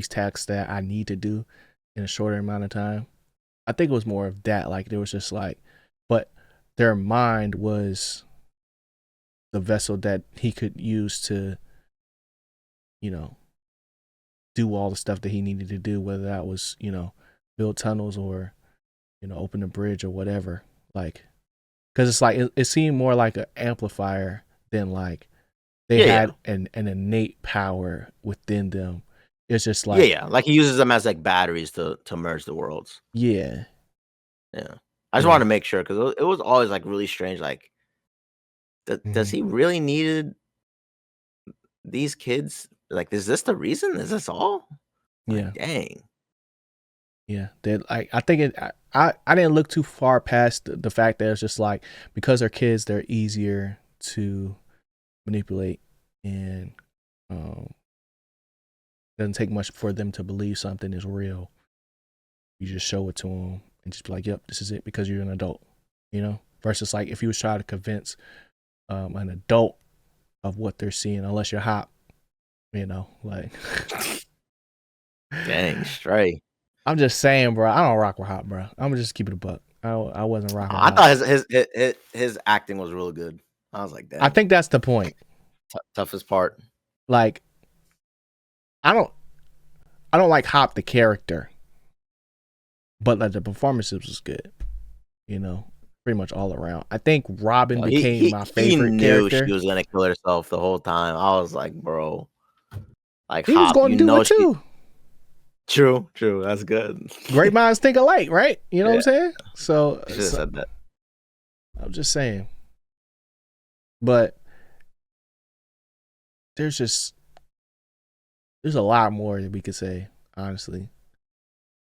tasks that I need to do in a shorter amount of time. I think it was more of that. Like, there was just like, but their mind was the vessel that he could use to, do all the stuff that he needed to do, whether that was, build tunnels or, open a bridge or whatever. Like, because it's like it seemed more like an amplifier than like they had an innate power within them. It's just like like he uses them as like batteries to merge the worlds. Yeah. I just wanted to make sure because it was always like really strange. Like, does he really needed these kids? Like, is this the reason? Is this all? Like, dang. Yeah, I think I didn't look too far past the fact that it's just like because they're kids, they're easier to manipulate, and doesn't take much for them to believe something is real. You just show it to them and just be like, "Yep, this is it," because you're an adult, Versus like if you was trying to convince an adult of what they're seeing, unless you're hot, like. Dang, straight. I'm just saying, bro. I don't rock with Hop, bro. I'm gonna just keep it a buck. I wasn't rocking. I thought his acting was real good. I was like, damn. I think that's the point. Toughest part. Like, I don't like Hop the character, but like the performances was good. Pretty much all around. I think Robin became my favorite character. She was gonna kill herself the whole time. I was like, bro, like he was going to do it too. True. That's good. Great minds think alike, right? You know what I'm saying? So you should have said that. I'm just saying. But there's a lot more that we could say, honestly.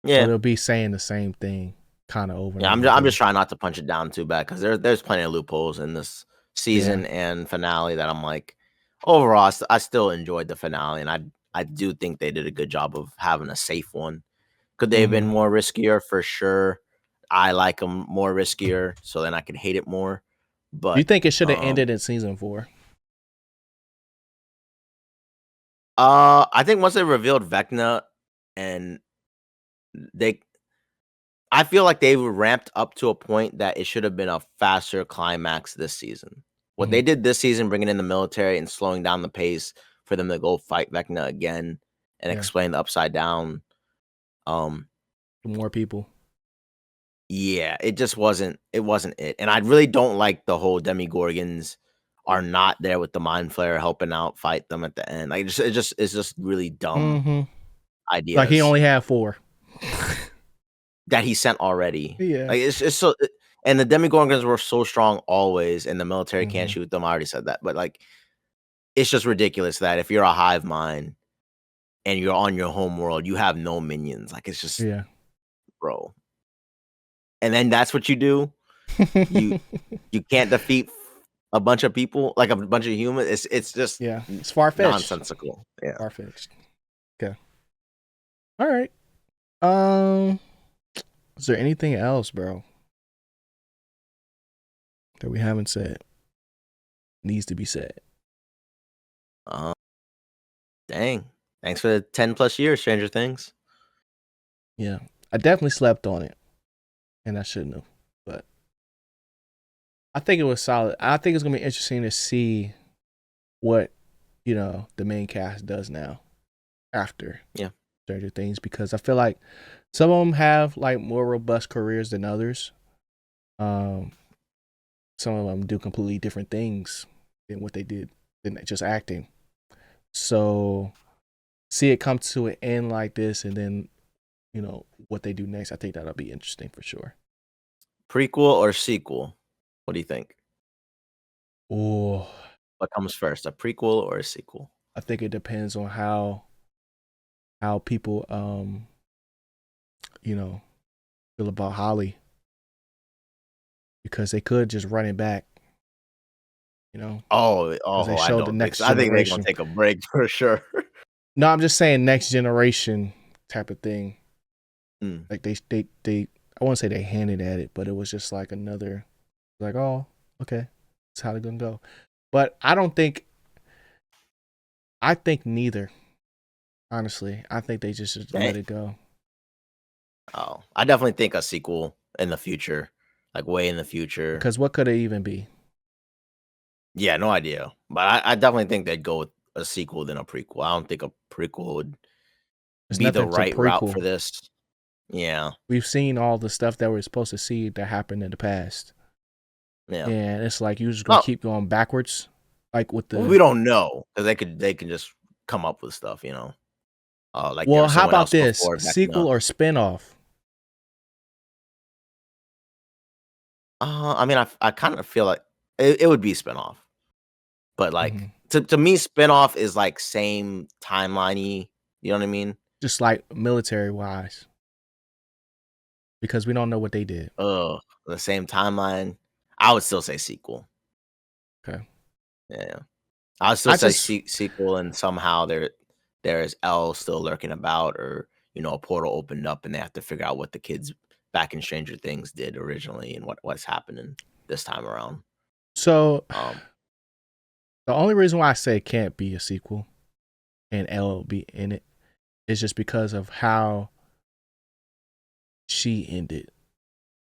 Yeah. But it'll be saying the same thing kind of over. Yeah, I'm just trying not to punch it down too bad because there's plenty of loopholes in this season and finale that I'm like, overall, I still enjoyed the finale, and I do think they did a good job of having a safe one. Could they have been more riskier? For sure. I like them more riskier, so then I could hate it more. But you think it should have ended in season 4? I think once they revealed Vecna, and I feel like they were ramped up to a point that it should have been a faster climax this season. What they did this season, bringing in the military and slowing down the pace for them to go fight Vecna again and explain the Upside Down. More people. Yeah, it just wasn't. It wasn't it, and I really don't like the whole Demigorgons are not there with the Mind Flayer helping out fight them at the end. Like it's just really dumb ideas. Like he only had 4 that he sent already. Yeah, like it's so. And the Demigorgons were so strong always, and the military can't shoot them. I already said that, but like, it's just ridiculous that if you're a hive mind and you're on your home world, you have no minions. Like it's just, bro. And then that's what you do. You can't defeat a bunch of people, like a bunch of humans. It's just it's far-fetched, nonsensical. Yeah, far-fetched. Okay. All right. Is there anything else, bro, that we haven't said needs to be said? Dang. Thanks for the 10+ years, Stranger Things. Yeah, I definitely slept on it, and I shouldn't have, but I think it was solid. I think it's gonna be interesting to see what the main cast does now after Stranger Things, because I feel like some of them have like more robust careers than others. Some of them do completely different things than what they did than just acting. So see it come to an end like this, and then what they do next. I think that'll be interesting for sure. Prequel or sequel? What do you think? Oh, what comes first, a prequel or a sequel? I think it depends on how people feel about Holly, because they could just run it back. Oh, they I showed don't the think next so. I think they're generation. gonna take a break for sure. No, I'm just saying next generation type of thing. Like they I won't say they handed at it, but it was just like another, like, oh, okay, that's how they're gonna go. But I think neither. Honestly, I think they just let it go. Oh, I definitely think a sequel in the future, like way in the future. Because what could it even be? Yeah, no idea. But I definitely think they'd go with a sequel than a prequel. I don't think a prequel would be the nothing to right route prequel. for this. Yeah. We've seen all the stuff that we're supposed to see that happened in the past. Yeah. And it's like you're just gonna keep going backwards. Like with the we don't know, because they can just come up with stuff, you know. Like there Well, was how someone about else this? before back in Sequel or spinoff? I mean, I kind of feel like it would be spinoff, but like Mhm. to me, spinoff is like same timeline-y. You know what I mean? Just like military wise. Because we don't know what they did. The same timeline. I would still say sequel. Okay. Yeah, I would still I say just sequel, and somehow there is Elle still lurking about, or you know, a portal opened up, and they have to figure out what the kids back in Stranger Things did originally, and what's happening this time around. so Um, the only reason why I say it can't be a sequel and Elle be in it is just because of how she ended.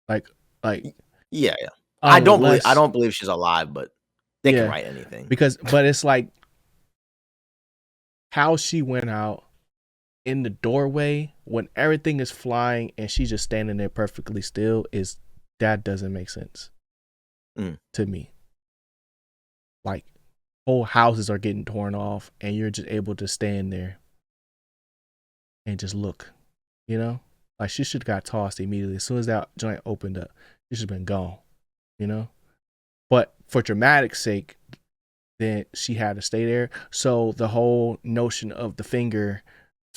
Like yeah, yeah. I unless don't believe she's alive, but they can yeah, write anything. but it's like how she went out in the doorway when everything is flying and she's just standing there perfectly still is that doesn't make sense to me. Like whole houses are getting torn off and you're just able to stand there and just look, you know? Like she should have got tossed immediately. As soon as that joint opened up, she should have been gone, you know? But for dramatic sake, then she had to stay there. So the whole notion of the finger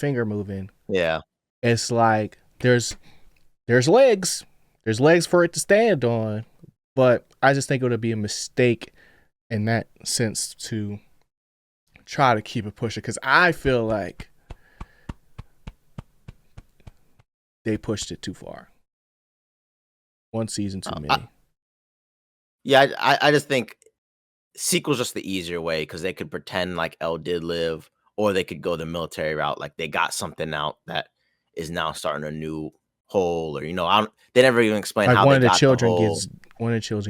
moving, Yeah. it's like there's legs. There's legs for it to stand on. But I just think it would be a mistake in that sense to try to keep it pushing, because I feel like they pushed it too far. One season too many. Yeah, I just think sequel's just the easier way, because they could pretend like Elle did live, or they could go the military route, like they got something out that is now starting a new hole, or you know, they never even explain Like how one they of the got the children whole.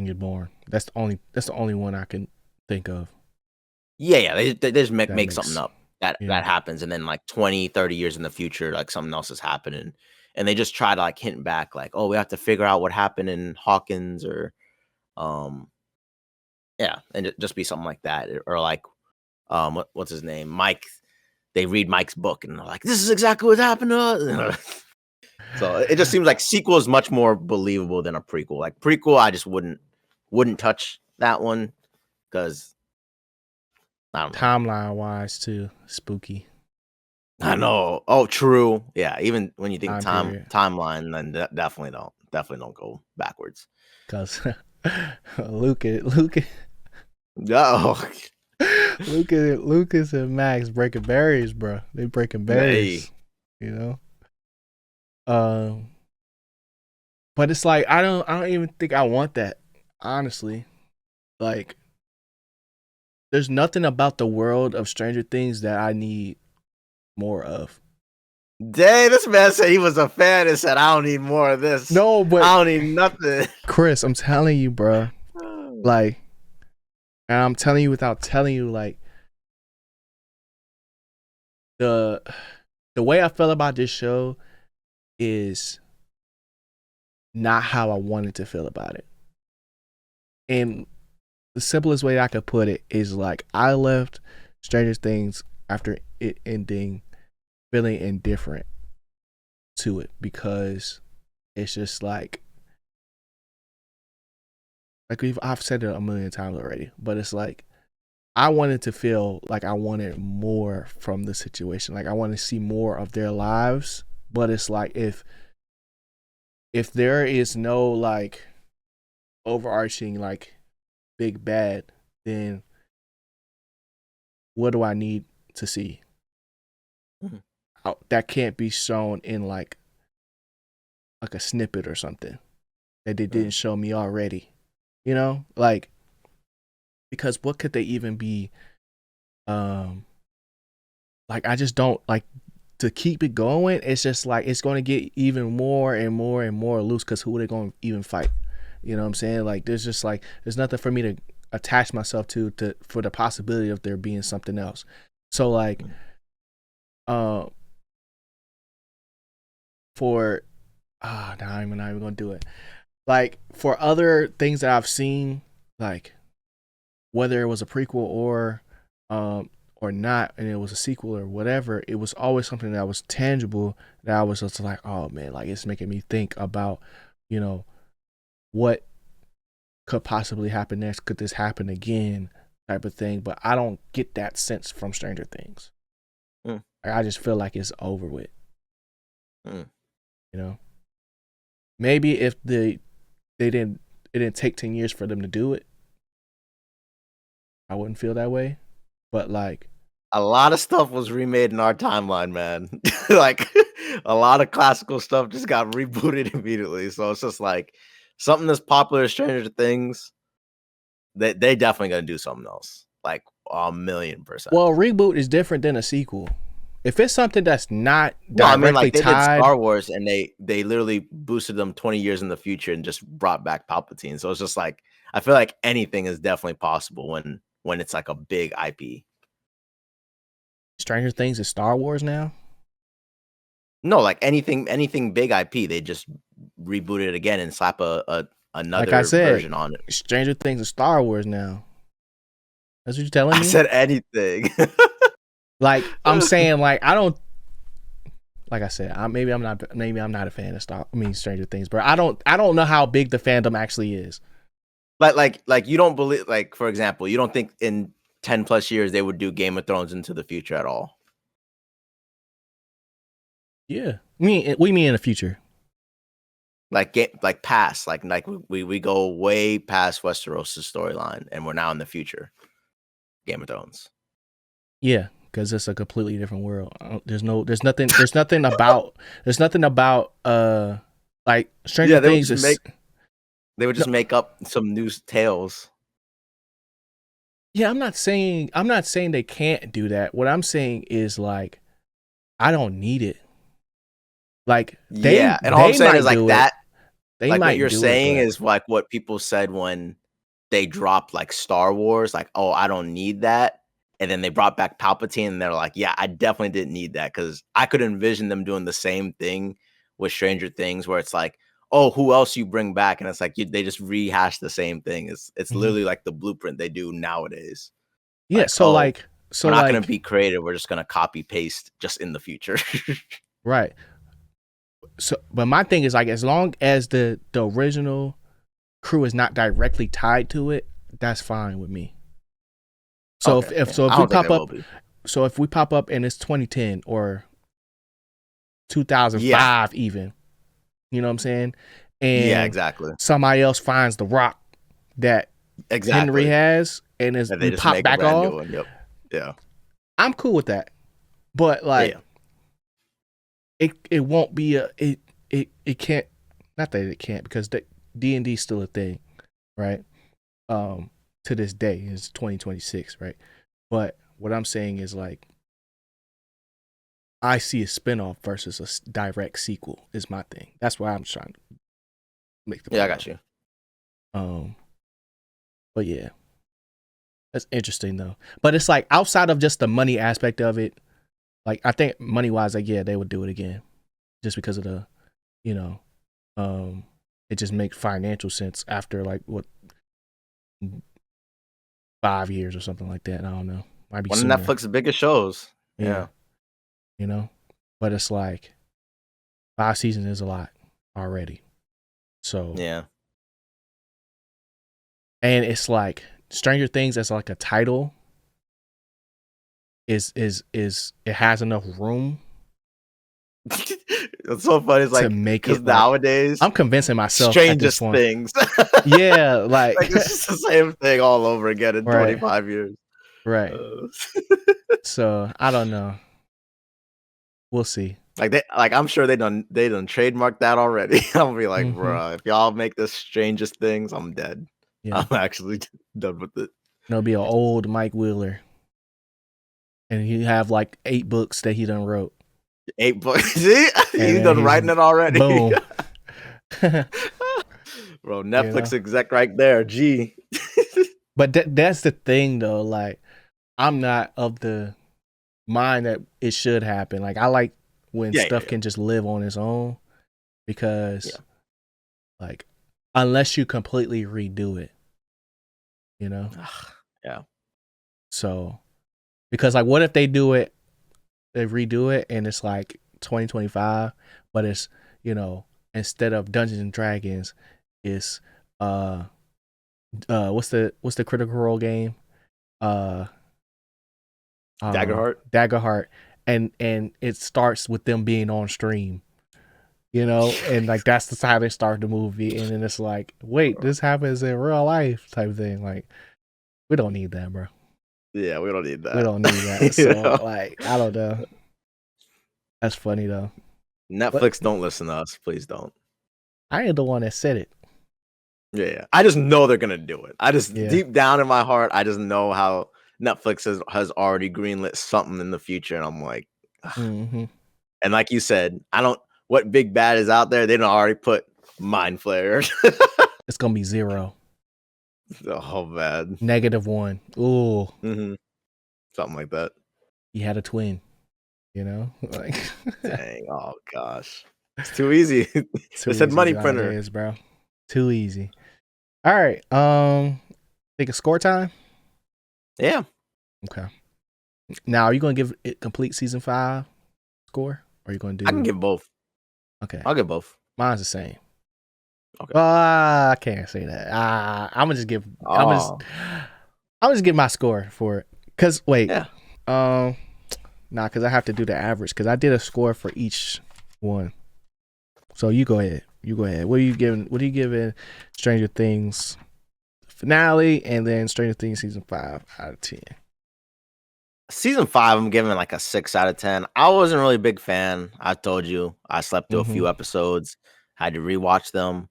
get born. That's the only one I can think of. Yeah, they just That make makes something up that yeah. happens, and then like 20, 30 years in the future, like something else is happening, and they just try to like hint back, like, oh, we have to figure out what happened in Hawkins, or yeah, and just be something like that, or like what's his name, Mike. They read Mike's book and they're like, this is exactly what happened to us. So it just seems like sequel is much more believable than a prequel. Like prequel, I just wouldn't touch that one, because I don't know. Timeline wise too, spooky. I know. Oh, true. Yeah. Even when you think Period. timeline, then definitely don't go backwards. Cause Luke Oh, Lucas and Max breaking barriers, bro. They breaking barriers. hey. You know. But it's like I don't even think I want that. Honestly, like there's nothing about the world of Stranger Things that I need more of. Dang, this man said he was a fan and said, I don't need more of this. No, but I don't need nothing. Chris, I'm telling you, bro. Like, and I'm telling you without telling you, like the way I felt about this show is not how I wanted to feel about it. And the simplest way I could put it is like I left Stranger Things after it ending feeling indifferent to it, because it's just like I've said it a million times already, but it's like I wanted to feel like I wanted more from the situation. Like I want to see more of their lives, but it's like if there is no like overarching like big bad, then what do I need to see? Mm-hmm. That can't be shown in like a snippet or something that they didn't show me already, you know, like, because what could they even be, like, I just don't like to keep it going. It's just like it's going to get even more and more and more loose, because who are they going to even fight? You know what I'm saying? Like there's just like there's nothing for me to attach myself to for the possibility of there being something else. So like for no, I'm not even gonna do it. Like for other things that I've seen, like whether it was a prequel or not, and it was a sequel or whatever, it was always something that was tangible that I was just like, oh man, like it's making me think about, you know, what could possibly happen next. Could this happen again? Type of thing. But I don't get that sense from Stranger Things. Like, I just feel like it's over with. You know, maybe if it didn't take 10 years for them to do it, I wouldn't feel that way. But like a lot of stuff was remade in our timeline, man. Like a lot of classical stuff just got rebooted immediately. So it's just like something that's popular as Stranger Things, they definitely gonna do something else. Like 1,000,000%. Well, a reboot is different than a sequel. If it's something that's not No, I directly mean, like they did tied, Star Wars and they literally boosted them 20 years in the future and just brought back Palpatine. So it's just like I feel like anything is definitely possible when it's like a big IP. Stranger Things is Star Wars now. No, like anything big IP, they just reboot it again and slap another Like I said, version on it. Stranger Things is Star Wars now. That's what you're telling me? I said anything. Like I'm saying, like I don't. Like I said, maybe I'm not a fan of Stranger Things, but I don't know how big the fandom actually is. Like you don't believe, like for example, you don't think in 10 plus years they would do Game of Thrones into the future at all? Yeah, we mean in the future. Like past, like we go way past Westeros' storyline, and we're now in the future. Game of Thrones. Yeah, because it's a completely different world. There's nothing about like Stranger Things is. They would just make up some new tales. Yeah, I'm not saying they can't do that. What I'm saying is like, I don't need it. Like and all I'm saying is like that. They like might what you're do saying it, is like what people said when they dropped like Star Wars, like, oh, I don't need that. And then they brought back Palpatine and they're like, yeah, I definitely didn't need that, because I could envision them doing the same thing with Stranger Things where it's like, oh, who else you bring back? And it's like they just rehash the same thing. It's literally like the blueprint they do nowadays. Yeah, like, so we're not going to be creative. We're just going to copy paste just in the future. Right. So, but my thing is like, as long as the original crew is not directly tied to it, that's fine with me. So if we pop up and it's 2010 or 2005 even, you know what I'm saying? And exactly. Somebody else finds the rock that Henry has and we pop back off. Yep. Yeah. I'm cool with that. But like it won't be it can't, not that it can't, because D&D is still a thing, right? To this day, it's 2026, right? But what I'm saying is like, I see a spinoff versus a direct sequel is my thing. That's why I'm trying to make the point. I got you. But yeah, that's interesting though. But it's like outside of just the money aspect of it, like I think money wise, like yeah, they would do it again, just because of the, you know, it just makes financial sense after like what 5 years or something like that. I don't know. Might be one of Netflix's biggest shows. Yeah. You know, but it's like 5 seasons is a lot already. So yeah. And it's like Stranger Things as like a title is it has enough room. It's so funny. It's like, because nowadays I'm convincing myself strangest things. Yeah, like it's just the same thing all over again in 25 years. Right. So I don't know. We'll see. I'm sure they done trademarked that already. I'll be like, bro, if y'all make the strangest things, I'm dead. Yeah. I'm actually done with it. It'll be an old Mike Wheeler, and he have like 8 books that he done wrote. 8 books. See, he's done writing it already. Boom. Bro, Netflix exec right there. G. But that's the thing though. Like, I'm not of the mind that it should happen. Like, I like when stuff can just live on its own. because like unless you completely redo it, you know. Yeah. So because like what if they redo it and it's like 2025, but it's, you know, instead of Dungeons and Dragons, it's what's the Critical Role game? Uh I don't know. Daggerheart. Daggerheart. And it starts with them being on stream, you know, and like that's the how they start the movie, and then it's like, wait, this happens in real life type thing. Like, we don't need that, bro. Yeah, we don't need that. We don't need that. So like, I don't know. That's funny though. Netflix, don't listen to us, please don't. I ain't the one that said it. Yeah. I just know they're gonna do it. I just deep down in my heart, I just know how Netflix has already greenlit something in the future, and I'm like, and like you said, what big bad is out there? They don't already put Mind Flayer. It's gonna be 0. Oh, bad. -1. Ooh. Something like that. You had a twin, you know? Like, dang. Oh gosh, it's too easy. They said money printer, nowadays, bro. Too easy. All right. Think of score time. Yeah. Okay. Now, are you gonna give it complete season 5 score, or are you gonna do? I can give both. Okay. I'll give both. Mine's the same. Okay. I can't say that. I'm gonna just give. I'm gonna just give my score for it. Cause wait. Yeah. Nah, cause I have to do the average. Cause I did a score for each one. So you go ahead. What are you giving Stranger Things finale, and then Stranger Things season 5 out of 10? Season 5, I'm giving like a 6 out of 10. I wasn't really a big fan. I told you I slept through a few episodes, had to rewatch them.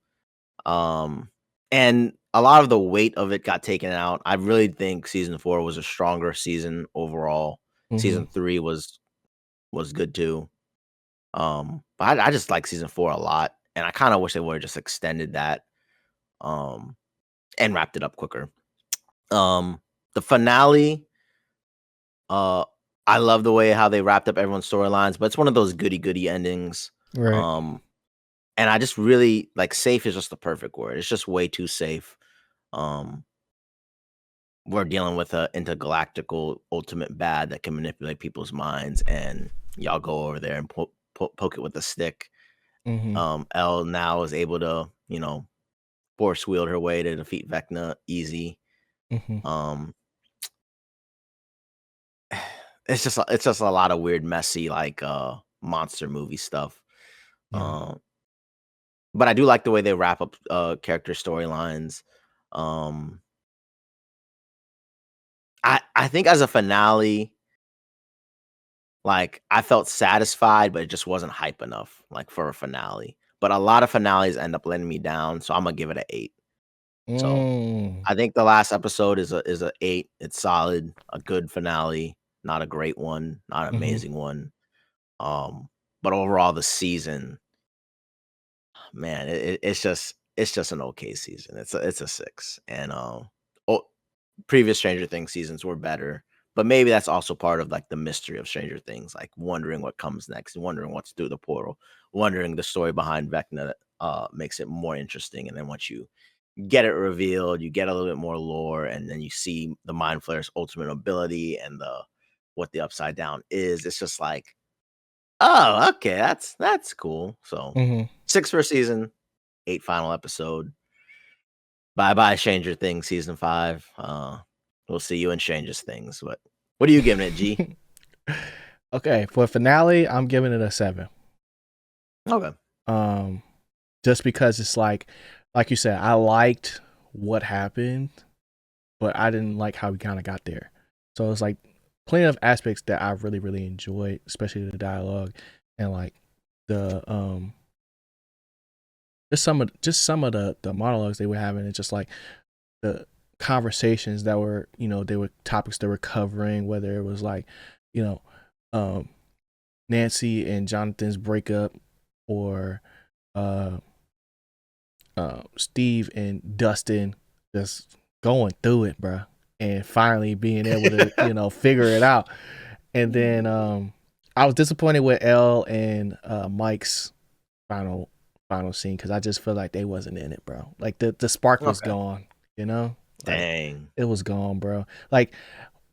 And a lot of the weight of it got taken out. I really think season 4 was a stronger season overall. Season 3 was good too. But I just like season 4 a lot, and I kind of wish they would have just extended that, and wrapped it up quicker. The finale, I love the way how they wrapped up everyone's storylines, but it's one of those goody endings. Right. And I just really like, safe is just the perfect word. It's just way too safe. We're dealing with a intergalactical ultimate bad that can manipulate people's minds, and y'all go over there and poke it with a stick. Elle now is able to, force wield her way to defeat Vecna easy. It's just a lot of weird, messy, like monster movie stuff. But I do like the way they wrap up character storylines. I think as a finale, like, I felt satisfied, but it just wasn't hype enough, like, for a finale. But a lot of finales end up letting me down, so I'm gonna give it an 8. So I think the last episode is a 8. It's solid, a good finale, not a great one, not an amazing one. But overall, the season, man, it's just an okay season. It's a 6, and previous Stranger Things seasons were better, but maybe that's also part of like the mystery of Stranger Things, like wondering what comes next, wondering what's through the portal, wondering the story behind Vecna. Makes it more interesting, and then once you get it revealed, you get a little bit more lore, and then you see the Mind Flayer's ultimate ability and what the Upside Down is. It's just like, oh, okay, that's cool. So 6 for a season, 8 final episode. Bye Stranger Things season 5. We'll see you in Stranger Things. But what are you giving it, G? Okay, for finale, I'm giving it a 7. Okay. Just because it's like you said, I liked what happened, but I didn't like how we kind of got there. So it's like plenty of aspects that I really enjoyed, especially the dialogue and like the just some of the monologues they were having, and just like the conversations that were, they were topics they were covering, whether it was like, Nancy and Jonathan's breakup, or Steve and Dustin just going through it, bro, and finally being able to figure it out. And then I was disappointed with Elle and Mike's final final scene because I just feel like they wasn't in it, bro. Like the spark was Okay. gone, you know? Like Dang. it was gone, bro. Like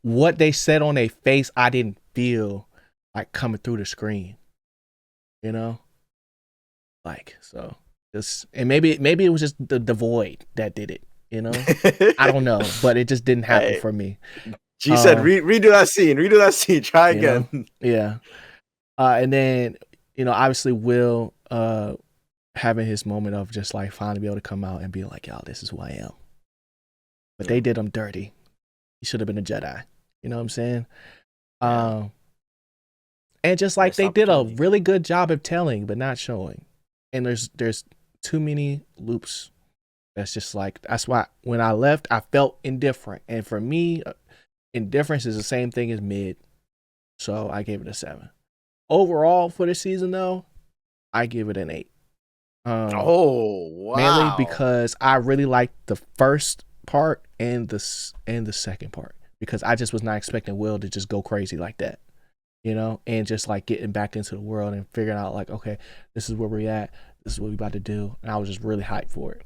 what they said on their face, I didn't feel like coming through the screen, you know? Like so just and maybe it was just the void that did it, you know? I don't know, but it just didn't happen Hey, for me. G said, Um, redo that scene. Redo that scene. Try you know? again. Yeah. And then, obviously Will having his moment of just like finally be able to come out and be like, y'all, this is who I am. But they did him dirty. He should have been a Jedi. You know what I'm saying? Yeah. And just like Missed they did a opportunity. really good job of telling, but not showing. And there's too many loops. That's why when I left, I felt indifferent. And for me, indifference is the same thing as mid. So I gave it a 7. Overall for the season though, I give it an 8. Oh, Mainly wow. because I really liked the first part and the second part because I just was not expecting Will to just go crazy like that, and just like getting back into the world and figuring out like, okay, this is where we're at, this is what we about to do, and I was just really hyped for it.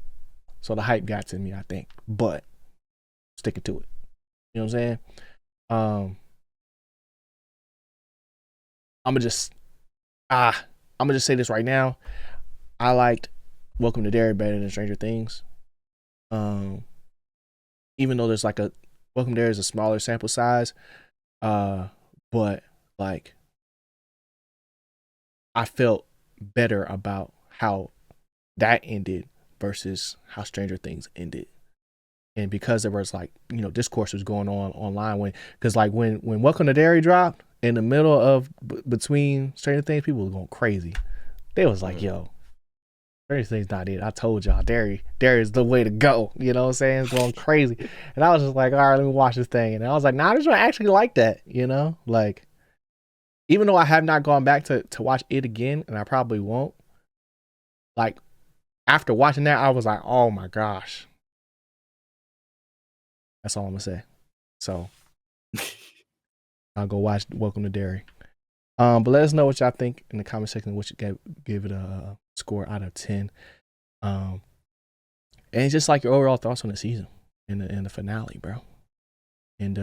So the hype got to me, I think, but sticking to it, you know what I'm saying? I'm gonna just say this right now. I liked Welcome to Derry better than Stranger Things. Even though there's like a Welcome to Derry is a smaller sample size, but like I felt better about how that ended versus how Stranger Things ended. And because there was like, discourse was going on online because like when Welcome to Derry dropped in the middle of between Stranger Things, people were going crazy. They was like, yo, Stranger Things not it. I told y'all, Derry is the way to go. You know what I'm saying? It's going crazy. And I was just like, all right, let me watch this thing. And I was like, nah, I just actually like that, Like, even though I have not gone back to watch it again, and I probably won't, like, after watching that, I was like, oh my gosh. That's all I'm going to say. So, I'll go watch Welcome to Derry. But let us know what y'all think in the comment section, what you give it a score out of 10. And just like your overall thoughts on the season and the finale, bro. And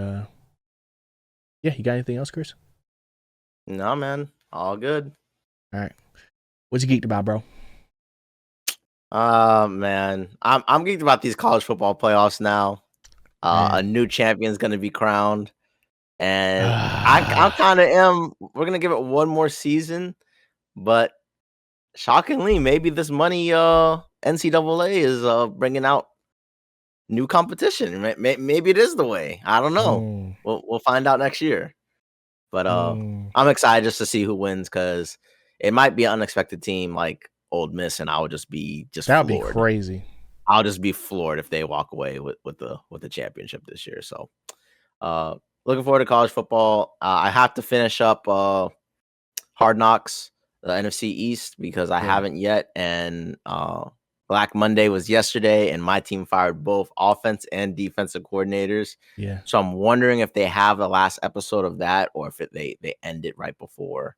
yeah, you got anything else, Chris? No, man. All good. All right. What you geeked about, bro? Man. I'm geeked about these college football playoffs now. A new champion's gonna be crowned. And I kind of am. We're gonna give it one more season, but shockingly, maybe this money, NCAA is bringing out new competition. Maybe it is the way. I don't know. We'll find out next year. But I'm excited just to see who wins because it might be an unexpected team like Ole Miss, and I would just be That'd be floored. crazy. I'll just be floored if they walk away with the championship this year. So, looking forward to college football. I have to finish up Hard Knocks, the NFC East, because I haven't yet. And Black Monday was yesterday, and my team fired both offense and defensive coordinators. Yeah. So I'm wondering if they have the last episode of that, or if they end it right before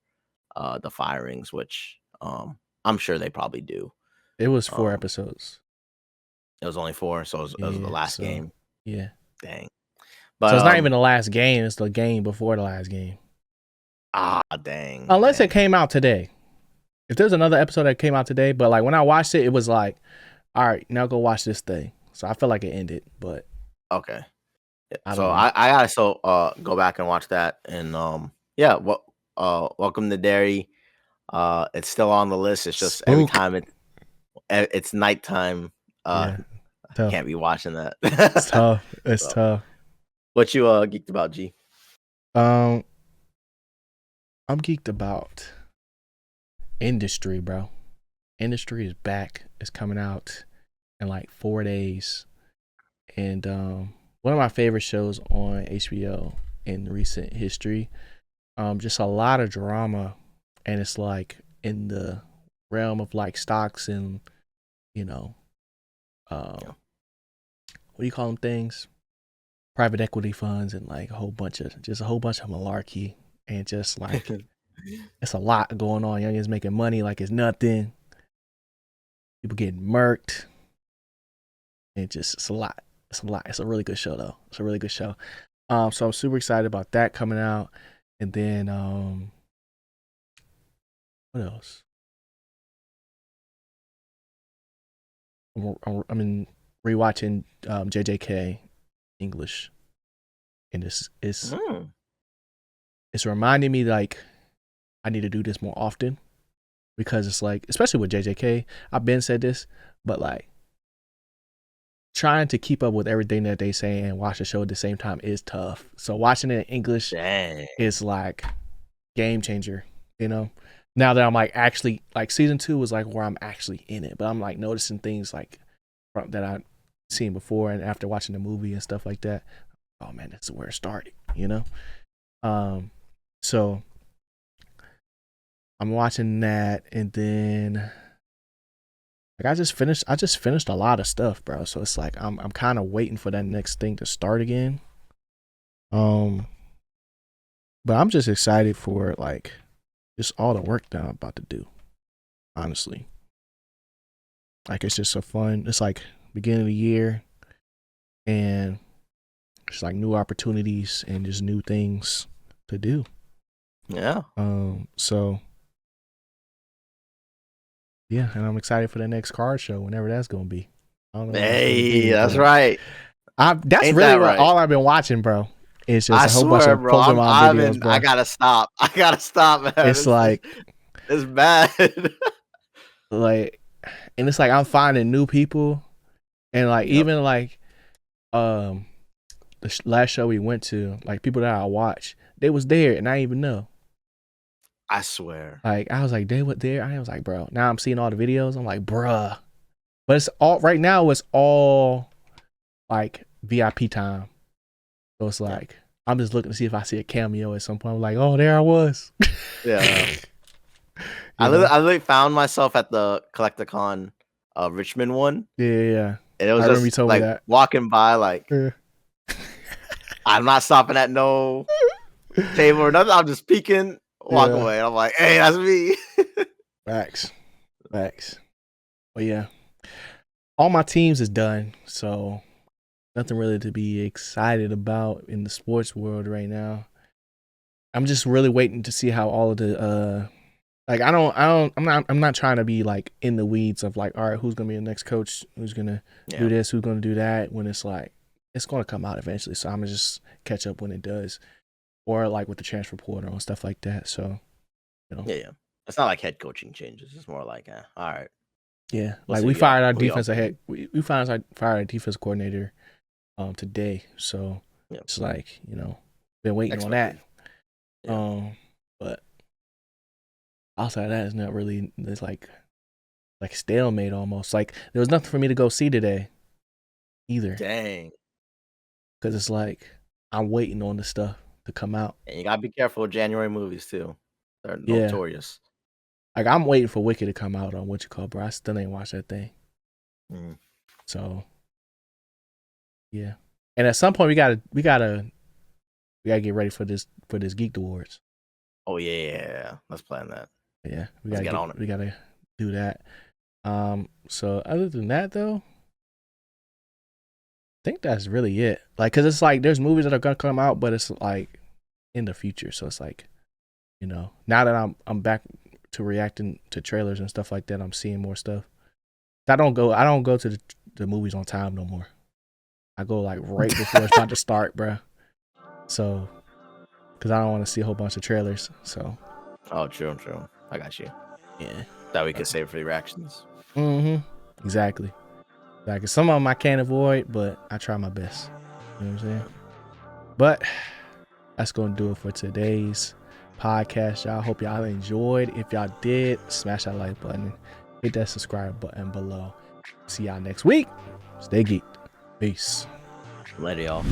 the firings, which I'm sure they probably do. It was 4 episodes. It was only 4, so it was the last game. Yeah. Dang. But so it's not even the last game; it's the game before the last game. Dang. Unless it came out today. If there's another episode that came out today, but like when I watched it, it was like, all right, now go watch this thing. So I feel like it ended, but okay. I So I gotta go back and watch that. And yeah, Welcome to Derry. It's still on the list. It's just every time it's nighttime. Yeah, I can't be watching that. It's tough. It's tough. What you geeked about, G? I'm geeked about Industry, bro. Industry is back. It's coming out in like 4 days. And one of my favorite shows on HBO in recent history. Just a lot of drama, and it's like in the realm of like stocks and what do you call them things? Private equity funds and like a whole bunch of malarkey, and just like it's a lot going on. Young is making money like it's nothing. people getting murked. It's a lot. It's a lot. It's a really good show though. It's a really good show. So I'm super excited about that coming out. And then what else? I'm rewatching JJK English, and it's reminding me like I need to do this more often, because it's like, especially with JJK, I've been said this, but like trying to keep up with everything that they say and watch the show at the same time is tough. So watching it in English is like game changer, you know. Now that I'm like actually like season 2 was like where I'm actually in it, but I'm like noticing things like that I've seen before and after watching the movie and stuff like that. Oh man, that's where it started, you know. So I'm watching that, and then like I just finished a lot of stuff, bro. So it's like I'm kind of waiting for that next thing to start again. But I'm just excited for like just all the work that I'm about to do. Honestly, like it's just so fun. It's like beginning of the year, and it's like new opportunities and just new things to do. Yeah. So yeah, and I'm excited for the next card show, whenever that's gonna be. I don't know. Hey, that's right. That's Ain't really that right? all I've been watching, bro. It's just I a whole swear, bunch of bro, Pokemon videos, bro. I gotta stop. I gotta stop, man. It's like it's bad. like, and it's like I'm finding new people, and like even like the last show we went to, like people that I watch, they was there and I didn't even know. I swear. Like I was like, they were there. I was like, bro. Now I'm seeing all the videos. I'm like, bruh. But it's all right now. It's all like VIP time. So it's like I'm just looking to see if I see a cameo at some point. I'm like, oh, there I was. Yeah. I literally found myself at the Collecticon Richmond one. Yeah. And it was just like walking by, like I'm not stopping at no table or nothing. I'm just peeking, walk away. I'm like, hey, that's me. Facts. But yeah, all my teams is done, so nothing really to be excited about in the sports world right now. I'm just really waiting to see how all of the like I'm not trying to be like in the weeds of like, all right, who's gonna be the next coach, who's gonna do this, who's gonna do that, when it's like it's gonna come out eventually. So I'm gonna just catch up when it does, or like with the transfer portal and stuff like that. So you know, yeah. It's not like head coaching changes. It's more like, all right. Yeah, like we fired our defensive head. We fired our defense coordinator today. So it's like, you know, been waiting on that. Yeah. But outside of that, it's not really. It's like stalemate almost. Like there was nothing for me to go see today either. Dang. Because it's like I'm waiting on the stuff to come out. And you gotta be careful with January movies too. They're notorious. Like I'm waiting for Wicked to come out on bro. I still ain't watched that thing. So yeah. And at some point we gotta get ready for this Geeked Awards. Oh yeah. Let's plan that. Yeah. We gotta do that. So other than that though, I think that's really it. Like, cause it's like there's movies that are gonna come out, but it's like in the future. So it's like, you know, now that I'm back to reacting to trailers and stuff like that, I'm seeing more stuff. I don't go to the movies on time no more. I go like right before it's about to start, bro. So, cause I don't want to see a whole bunch of trailers. So. Oh, true. I got you. Yeah. That we could save for the reactions. Exactly. Like some of them I can't avoid, but I try my best. You know what I'm saying? But that's gonna do it for today's podcast, y'all. Hope y'all enjoyed. If y'all did, smash that like button, hit that subscribe button below. See y'all next week. Stay geeked. Peace. Later, y'all.